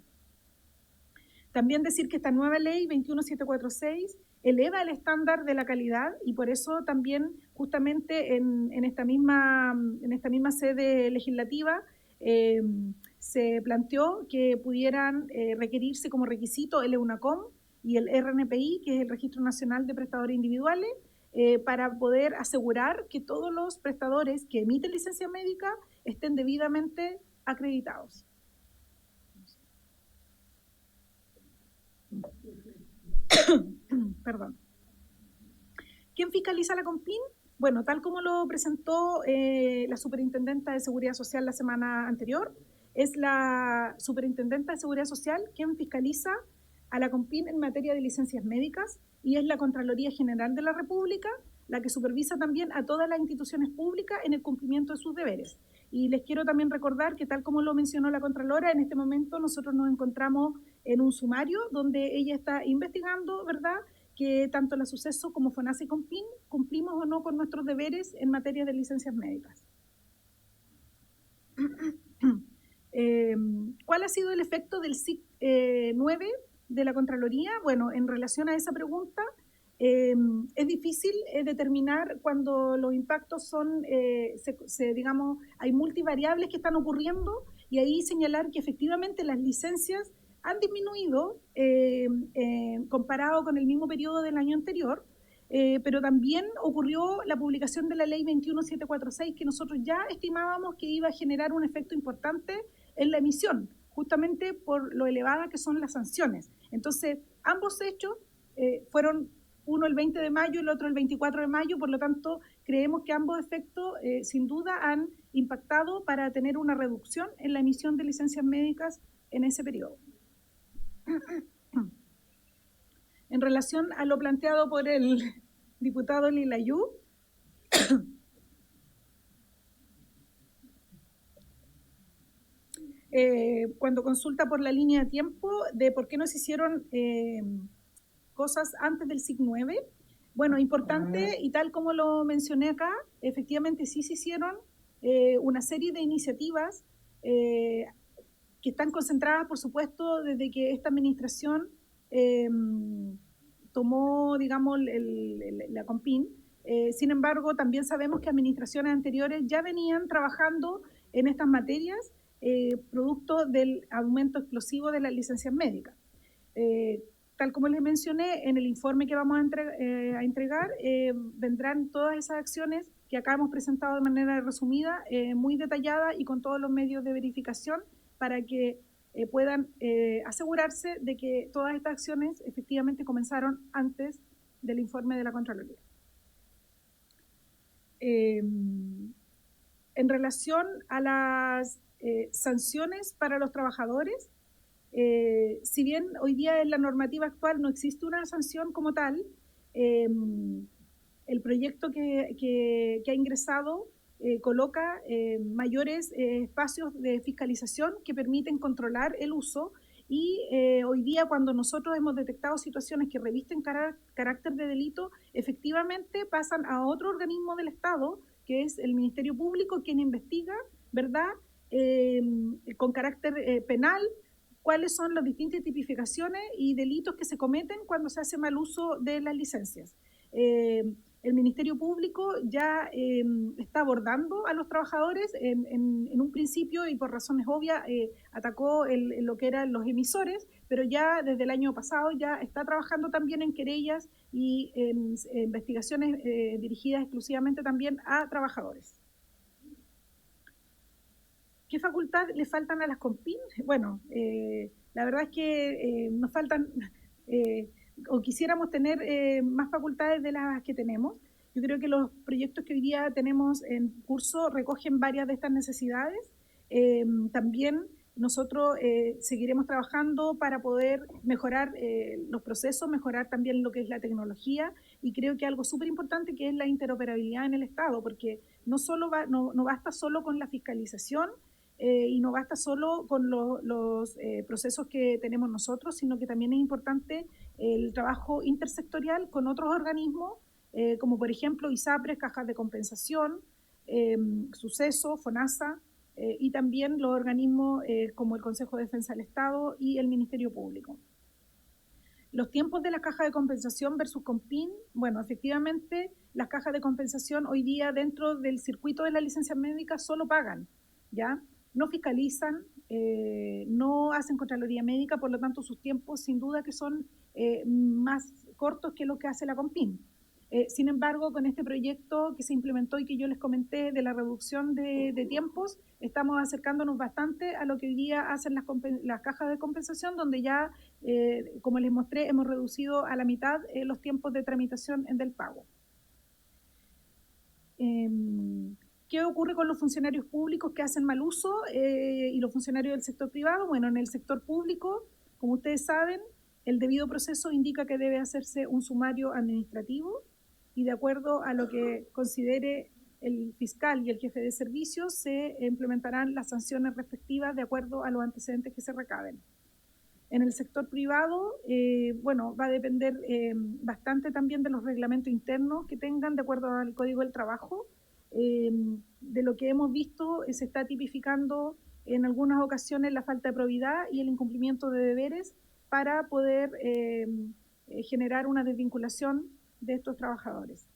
También decir que esta nueva ley 21746 eleva el estándar de la calidad y por eso también justamente en esta misma sede legislativa se planteó que pudieran requerirse como requisito el EUNACOM y el RNPI, que es el Registro Nacional de Prestadores Individuales, para poder asegurar que todos los prestadores que emiten licencia médica estén debidamente acreditados. Perdón. ¿Quién fiscaliza la COMPIN? Bueno, tal como lo presentó la Superintendenta de Seguridad Social la semana anterior, es la Superintendenta de Seguridad Social quien fiscaliza a la COMPIN en materia de licencias médicas y es la Contraloría General de la República la que supervisa también a todas las instituciones públicas en el cumplimiento de sus deberes. Y les quiero también recordar que tal como lo mencionó la Contralora, en este momento nosotros nos encontramos en un sumario donde ella está investigando, ¿verdad?, que tanto la Suceso como FONASA y COMPIN cumplimos o no con nuestros deberes en materia de licencias médicas. ¿Cuál ha sido el efecto del SIC 9 de la Contraloría? Bueno, en relación a esa pregunta, es difícil determinar cuando los impactos son, digamos, hay multivariables que están ocurriendo y ahí señalar que efectivamente las licencias han disminuido comparado con el mismo periodo del año anterior, pero también ocurrió la publicación de la ley 21746 que nosotros ya estimábamos que iba a generar un efecto importante en la emisión, justamente por lo elevadas que son las sanciones. Entonces, ambos hechos fueron uno el 20 de mayo y el otro el 24 de mayo, por lo tanto, creemos que ambos efectos sin duda han impactado para tener una reducción en la emisión de licencias médicas en ese periodo. En relación a lo planteado por el diputado Lilayú, cuando consulta por la línea de tiempo de por qué no se hicieron cosas antes del SIC 9, bueno, importante y tal como lo mencioné acá, efectivamente sí se hicieron una serie de iniciativas que están concentradas, por supuesto, desde que esta administración tomó, digamos, la COMPIN. Sin embargo, también sabemos que administraciones anteriores ya venían trabajando en estas materias, producto del aumento explosivo de las licencias médicas. Tal como les mencioné, en el informe que vamos a entregar, vendrán todas esas acciones que acá hemos presentado de manera resumida, muy detallada y con todos los medios de verificación para que puedan asegurarse de que todas estas acciones efectivamente comenzaron antes del informe de la Contraloría. En relación a las sanciones para los trabajadores, si bien hoy día en la normativa actual no existe una sanción como tal, el proyecto que ha ingresado coloca mayores espacios de fiscalización que permiten controlar el uso y hoy día cuando nosotros hemos detectado situaciones que revisten carácter de delito, efectivamente pasan a otro organismo del Estado, que es el Ministerio Público, quien investiga, ¿verdad?, con carácter penal, cuáles son las distintas tipificaciones y delitos que se cometen cuando se hace mal uso de las licencias. el Ministerio Público ya está abordando a los trabajadores. En un principio, y por razones obvias, atacó lo que eran los emisores, pero ya desde el año pasado ya está trabajando también en querellas y en investigaciones dirigidas exclusivamente también a trabajadores. ¿Qué facultad le faltan a las COMPIN? Bueno, la verdad es que nos faltan... o quisiéramos tener más facultades de las que tenemos. Yo creo que los proyectos que hoy día tenemos en curso recogen varias de estas necesidades. También nosotros seguiremos trabajando para poder mejorar los procesos, mejorar también lo que es la tecnología, y creo que algo súper importante que es la interoperabilidad en el Estado, porque no basta solo con la fiscalización, y no basta solo con los procesos que tenemos nosotros, sino que también es importante el trabajo intersectorial con otros organismos, como por ejemplo ISAPRES, cajas de compensación, Suceso, FONASA, y también los organismos como el Consejo de Defensa del Estado y el Ministerio Público. Los tiempos de las cajas de compensación versus COMPIN, bueno, efectivamente las cajas de compensación hoy día dentro del circuito de la licencia médica solo pagan, ¿ya? No fiscalizan, no hacen Contraloría Médica, por lo tanto sus tiempos sin duda que son más cortos que lo que hace la COMPIN. Sin embargo, con este proyecto que se implementó y que yo les comenté de la reducción de tiempos, estamos acercándonos bastante a lo que hoy día hacen las cajas de compensación, donde ya, como les mostré, hemos reducido a la mitad los tiempos de tramitación del pago. ¿Qué ocurre con los funcionarios públicos que hacen mal uso y los funcionarios del sector privado? Bueno, en el sector público, como ustedes saben, el debido proceso indica que debe hacerse un sumario administrativo y de acuerdo a lo que considere el fiscal y el jefe de servicios se implementarán las sanciones respectivas de acuerdo a los antecedentes que se recaben. En el sector privado, bueno, va a depender bastante también de los reglamentos internos que tengan de acuerdo al Código del Trabajo. De lo que hemos visto, se está tipificando en algunas ocasiones la falta de probidad y el incumplimiento de deberes para poder generar una desvinculación de estos trabajadores.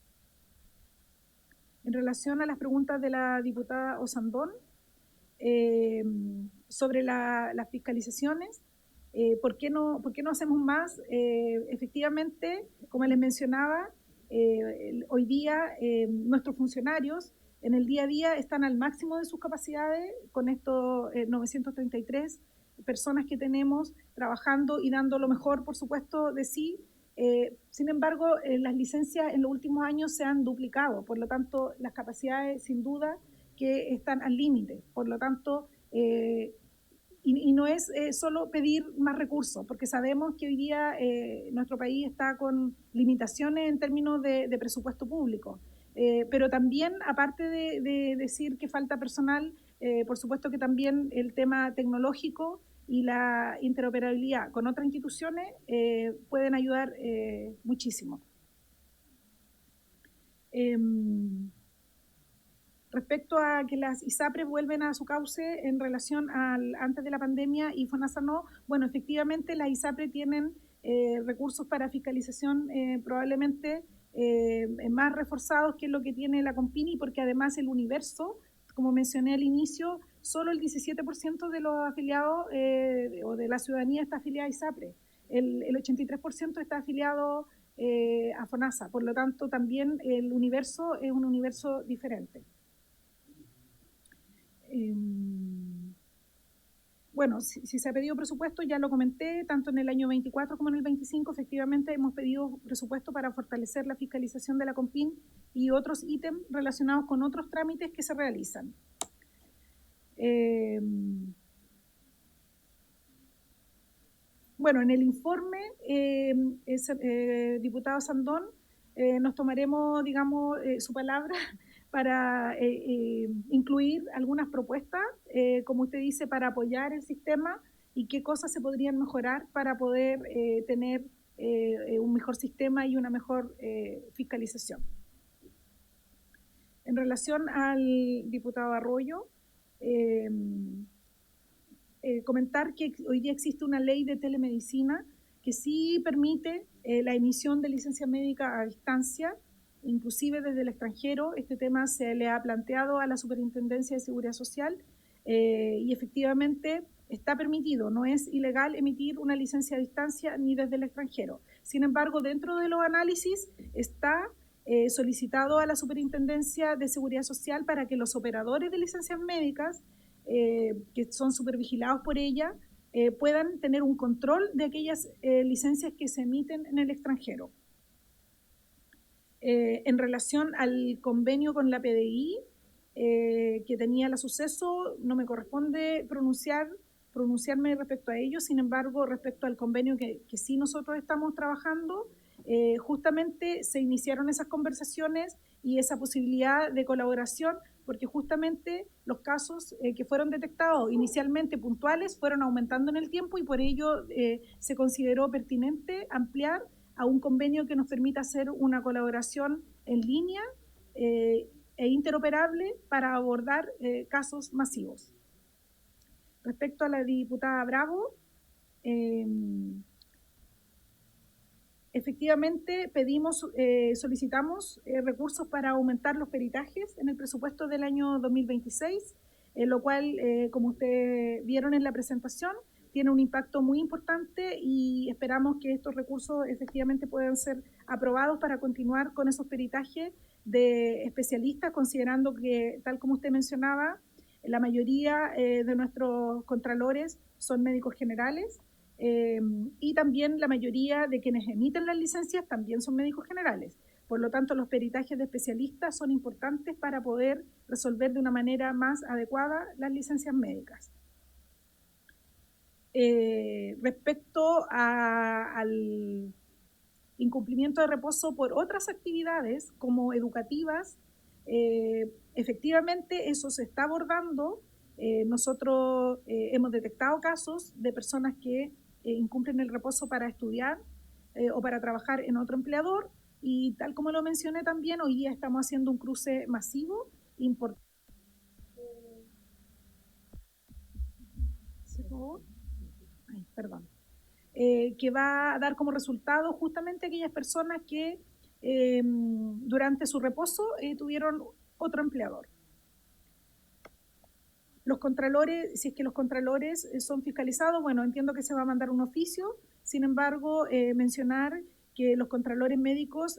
En relación a las preguntas de la diputada Osandón sobre las fiscalizaciones, ¿por qué no hacemos más? Efectivamente, como les mencionaba, hoy día nuestros funcionarios en el día a día están al máximo de sus capacidades con estos 933 personas que tenemos trabajando y dando lo mejor, por supuesto, de sí. Sin embargo, las licencias en los últimos años se han duplicado, por lo tanto, las capacidades sin duda que están al límite. Por lo tanto, y no es solo pedir más recursos, porque sabemos que hoy día nuestro país está con limitaciones en términos de presupuesto público. Pero también, aparte de decir que falta personal, por supuesto que también el tema tecnológico y la interoperabilidad con otras instituciones pueden ayudar muchísimo. Respecto a que las ISAPRES vuelven a su cauce en relación al antes de la pandemia y FONASA no, bueno, efectivamente las ISAPRES tienen recursos para fiscalización probablemente más reforzados que lo que tiene la COMPINI, porque además el universo, como mencioné al inicio, solo el 17% de los afiliados o de la ciudadanía está afiliada a ISAPRES. El 83% está afiliado a FONASA, por lo tanto también el universo es un universo diferente. Bueno, si se ha pedido presupuesto, ya lo comenté, tanto en el año 24 como en el 25, efectivamente hemos pedido presupuesto para fortalecer la fiscalización de la COMPIN y otros ítems relacionados con otros trámites que se realizan. Bueno, en el informe, diputado Sandón, nos tomaremos, digamos, su palabra para incluir algunas propuestas, como usted dice, para apoyar el sistema y qué cosas se podrían mejorar para poder tener un mejor sistema y una mejor fiscalización. En relación al diputado Arroyo, comentar que hoy día existe una ley de telemedicina que sí permite la emisión de licencia médica a distancia inclusive desde el extranjero. Este tema se le ha planteado a la Superintendencia de Seguridad Social y efectivamente está permitido, no es ilegal emitir una licencia a distancia ni desde el extranjero. Sin embargo, dentro de los análisis está solicitado a la Superintendencia de Seguridad Social para que los operadores de licencias médicas, que son supervigilados por ella, puedan tener un control de aquellas licencias que se emiten en el extranjero. En relación al convenio con la PDI que tenía la Suceso, no me corresponde pronunciarme respecto a ello. Sin embargo, respecto al convenio que sí nosotros estamos trabajando, justamente se iniciaron esas conversaciones y esa posibilidad de colaboración, porque justamente los casos que fueron detectados inicialmente puntuales fueron aumentando en el tiempo y por ello se consideró pertinente ampliar a un convenio que nos permita hacer una colaboración en línea e interoperable para abordar casos masivos. Respecto a la diputada Bravo, efectivamente solicitamos recursos para aumentar los peritajes en el presupuesto del año 2026, lo cual, como ustedes vieron en la presentación, tiene un impacto muy importante y esperamos que estos recursos efectivamente puedan ser aprobados para continuar con esos peritajes de especialistas, considerando que, tal como usted mencionaba, la mayoría de nuestros contralores son médicos generales y también la mayoría de quienes emiten las licencias también son médicos generales. Por lo tanto, los peritajes de especialistas son importantes para poder resolver de una manera más adecuada las licencias médicas. Respecto al incumplimiento de reposo por otras actividades como educativas, efectivamente eso se está abordando. Nosotros hemos detectado casos de personas que incumplen el reposo para estudiar o para trabajar en otro empleador y tal como lo mencioné también, hoy día estamos haciendo un cruce masivo importante. Que va a dar como resultado justamente aquellas personas que durante su reposo tuvieron otro empleador. Los contralores, si es que los contralores son fiscalizados, bueno, entiendo que se va a mandar un oficio. Sin embargo, mencionar que los contralores médicos,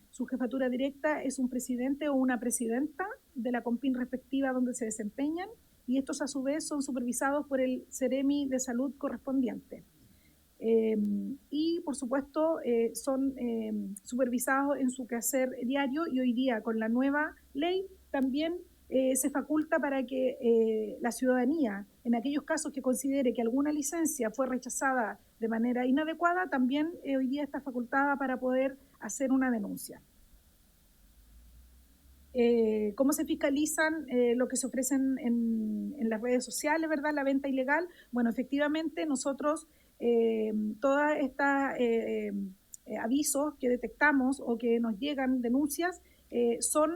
su jefatura directa es un presidente o una presidenta de la COMPIN respectiva donde se desempeñan, y estos a su vez son supervisados por el Ceremi de Salud correspondiente. Y por supuesto son supervisados en su quehacer diario, y hoy día con la nueva ley también se faculta para que la ciudadanía, en aquellos casos que considere que alguna licencia fue rechazada de manera inadecuada, también hoy día está facultada para poder hacer una denuncia. ¿Cómo se fiscalizan lo que se ofrecen en las redes sociales, verdad? La venta ilegal. Bueno, efectivamente nosotros todas estas avisos que detectamos o que nos llegan denuncias son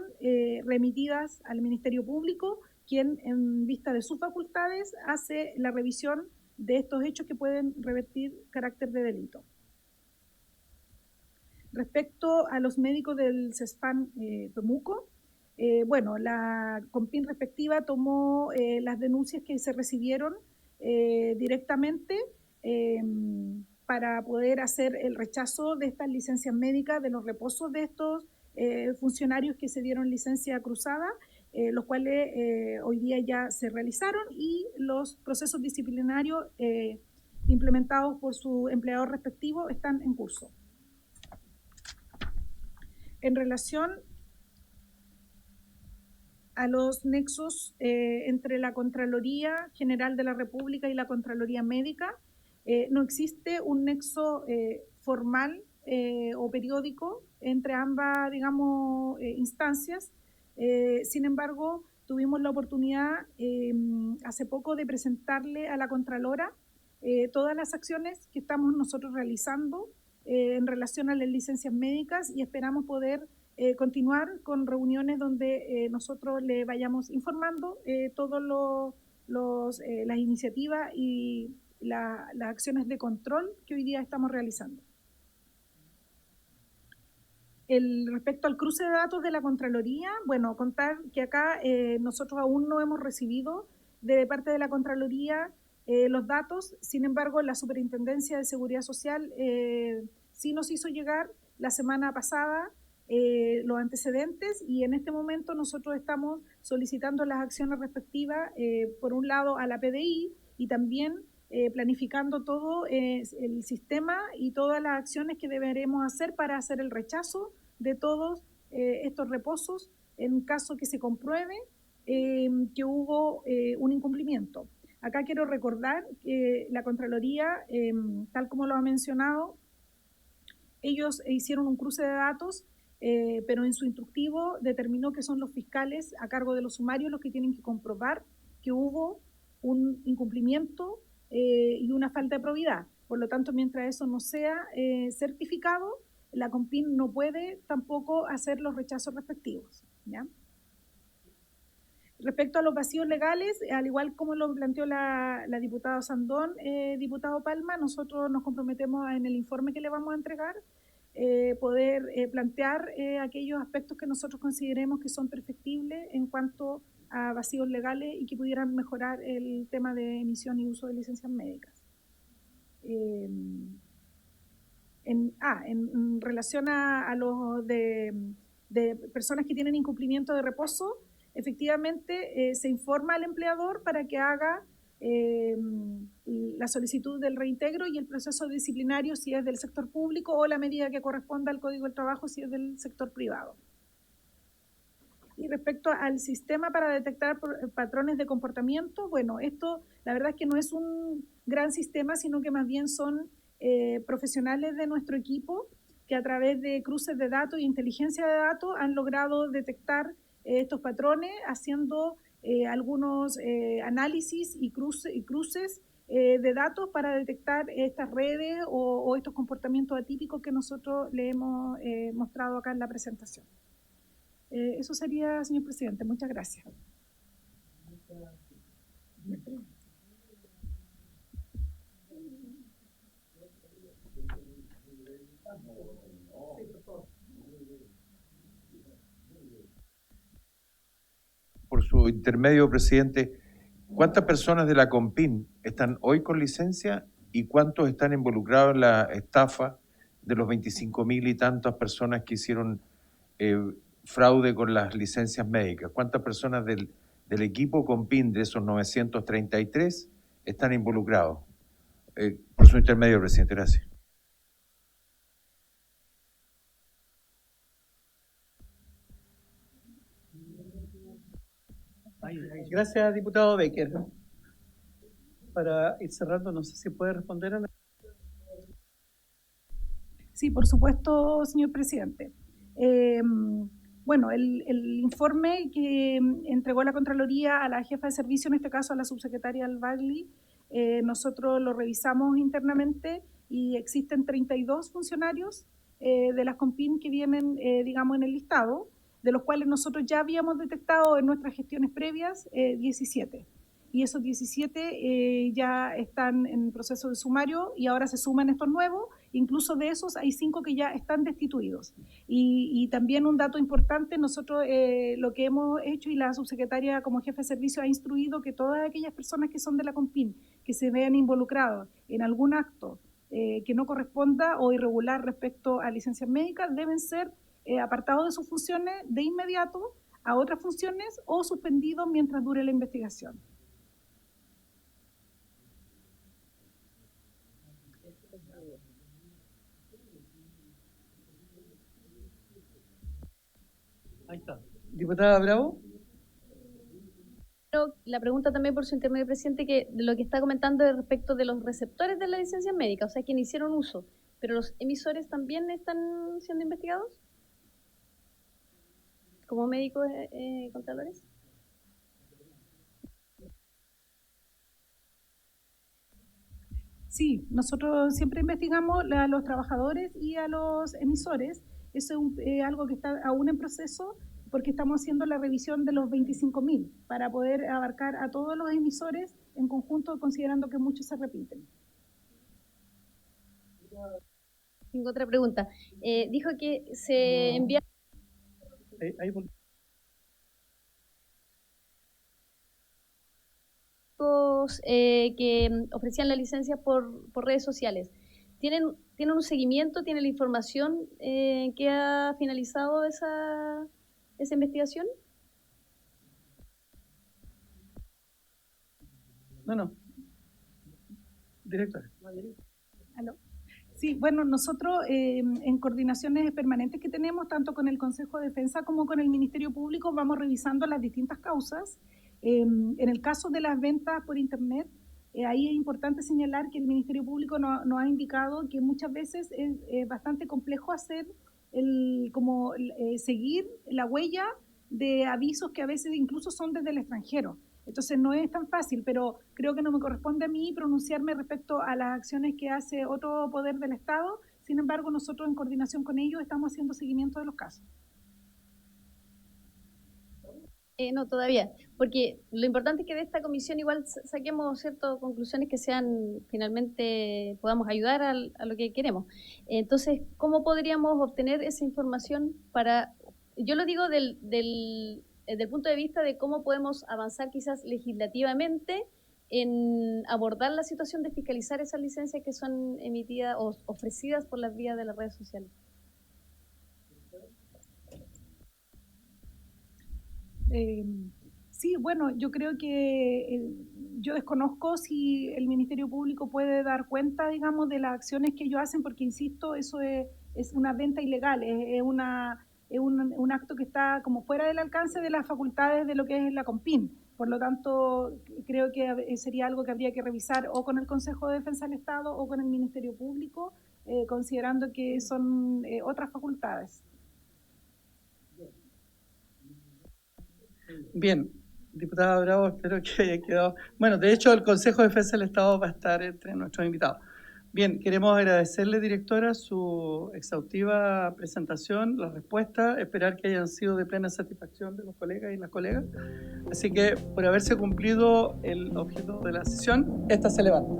remitidas al Ministerio Público, quien en vista de sus facultades hace la revisión de estos hechos que pueden revertir carácter de delito. Respecto a los médicos del CESFAN Temuco, bueno, la COMPIN respectiva tomó las denuncias que se recibieron directamente para poder hacer el rechazo de estas licencias médicas, de los reposos de estos funcionarios que se dieron licencia cruzada, los cuales hoy día ya se realizaron, y los procesos disciplinarios implementados por su empleador respectivo están en curso. En relación a los nexos entre la Contraloría General de la República y la Contraloría Médica, no existe un nexo formal o periódico entre ambas, digamos, instancias. Sin embargo, tuvimos la oportunidad hace poco de presentarle a la Contralora todas las acciones que estamos nosotros realizando en relación a las licencias médicas, y esperamos poder continuar con reuniones donde nosotros le vayamos informando todas las iniciativas y las acciones de control que hoy día estamos realizando. Respecto al cruce de datos de la Contraloría, bueno, contar que acá nosotros aún no hemos recibido de parte de la Contraloría los datos. Sin embargo, la Superintendencia de Seguridad Social sí nos hizo llegar la semana pasada los antecedentes, y en este momento nosotros estamos solicitando las acciones respectivas, por un lado a la PDI, y también planificando todo el sistema y todas las acciones que deberemos hacer para hacer el rechazo de todos estos reposos en caso que se compruebe que hubo un incumplimiento. Acá quiero recordar que la Contraloría, tal como lo ha mencionado, ellos hicieron un cruce de datos, pero en su instructivo determinó que son los fiscales a cargo de los sumarios los que tienen que comprobar que hubo un incumplimiento y una falta de probidad. Por lo tanto, mientras eso no sea certificado, la COMPIN no puede tampoco hacer los rechazos respectivos, ¿ya? Respecto a los vacíos legales, al igual como lo planteó la diputada Sandón, diputado Palma, nosotros nos comprometemos en el informe que le vamos a entregar poder plantear aquellos aspectos que nosotros consideremos que son perfectibles en cuanto a vacíos legales y que pudieran mejorar el tema de emisión y uso de licencias médicas. En relación a los de personas que tienen incumplimiento de reposo, efectivamente se informa al empleador para que haga la solicitud del reintegro y el proceso disciplinario si es del sector público, o la medida que corresponda al Código del Trabajo si es del sector privado. Y respecto al sistema para detectar patrones de comportamiento, bueno, esto la verdad es que no es un gran sistema, sino que más bien son profesionales de nuestro equipo que a través de cruces de datos e inteligencia de datos han logrado detectar estos patrones, haciendo algunos análisis y cruces de datos para detectar estas redes o estos comportamientos atípicos que nosotros le hemos mostrado acá en la presentación. Eso sería, señor presidente. Muchas gracias. Por su intermedio, presidente, ¿cuántas personas de la COMPIN están hoy con licencia y cuántos están involucrados en la estafa de los 25.000 y tantas personas que hicieron fraude con las licencias médicas? ¿Cuántas personas del equipo COMPIN de esos 933 están involucrados? Por su intermedio, presidente, gracias. Gracias, diputado Becker. Para ir cerrando, no sé si puede responder a la... Sí, por supuesto, señor presidente. Bueno, el informe que entregó la Contraloría a la jefa de servicio, en este caso a la subsecretaria Al-Bagli, nosotros lo revisamos internamente y existen 32 funcionarios de las COMPIN que vienen, digamos, en el listado, de los cuales nosotros ya habíamos detectado en nuestras gestiones previas 17. Y esos 17 ya están en proceso de sumario y ahora se suman estos nuevos. Incluso de esos hay 5 que ya están destituidos. Y también un dato importante, nosotros lo que hemos hecho, y la subsecretaria como jefe de servicio ha instruido que todas aquellas personas que son de la COMPIN que se vean involucradas en algún acto que no corresponda o irregular respecto a licencias médicas deben ser apartados de sus funciones de inmediato a otras funciones o suspendidos mientras dure la investigación. Ahí está. Diputada Bravo. La pregunta también por su intermedio, presidente, que de lo que está comentando es respecto de los receptores de la licencia médica, o sea, quienes hicieron uso, pero los emisores también están siendo investigados como médicos contadores. Sí, nosotros siempre investigamos a los trabajadores y a los emisores. Eso es algo que está aún en proceso porque estamos haciendo la revisión de los 25.000 para poder abarcar a todos los emisores en conjunto, considerando que muchos se repiten. Tengo otra pregunta. Dijo que se envía que ofrecían la licencia por redes sociales. ¿Tienen un seguimiento? ¿Tienen la información que ha finalizado esa investigación? No. Directora. ¿Aló? Sí, bueno, nosotros en coordinaciones permanentes que tenemos, tanto con el Consejo de Defensa como con el Ministerio Público, vamos revisando las distintas causas. En el caso de las ventas por Internet, ahí es importante señalar que el Ministerio Público nos ha indicado que muchas veces es bastante complejo hacer seguir la huella de avisos que a veces incluso son desde el extranjero. Entonces no es tan fácil, pero creo que no me corresponde a mí pronunciarme respecto a las acciones que hace otro poder del Estado. Sin embargo, nosotros en coordinación con ellos estamos haciendo seguimiento de los casos. No, todavía, porque lo importante es que de esta comisión igual saquemos ciertas conclusiones que finalmente podamos ayudar a lo que queremos. Entonces, ¿cómo podríamos obtener esa información yo lo digo desde el punto de vista de cómo podemos avanzar quizás legislativamente en abordar la situación de fiscalizar esas licencias que son emitidas o ofrecidas por las vías de las redes sociales? Sí, bueno, yo creo que yo desconozco si el Ministerio Público puede dar cuenta, digamos, de las acciones que ellos hacen, porque, insisto, eso es una venta ilegal, es un acto que está como fuera del alcance de las facultades de lo que es la COMPIN. Por lo tanto, creo que sería algo que habría que revisar o con el Consejo de Defensa del Estado o con el Ministerio Público, considerando que son otras facultades. Bien, diputada Bravo, espero que haya quedado... Bueno, de hecho, el Consejo de Defensa del Estado va a estar entre nuestros invitados. Bien, queremos agradecerle, directora, su exhaustiva presentación, las respuestas, esperar que hayan sido de plena satisfacción de los colegas y las colegas. Así que, por haberse cumplido el objeto de la sesión, esta se levanta.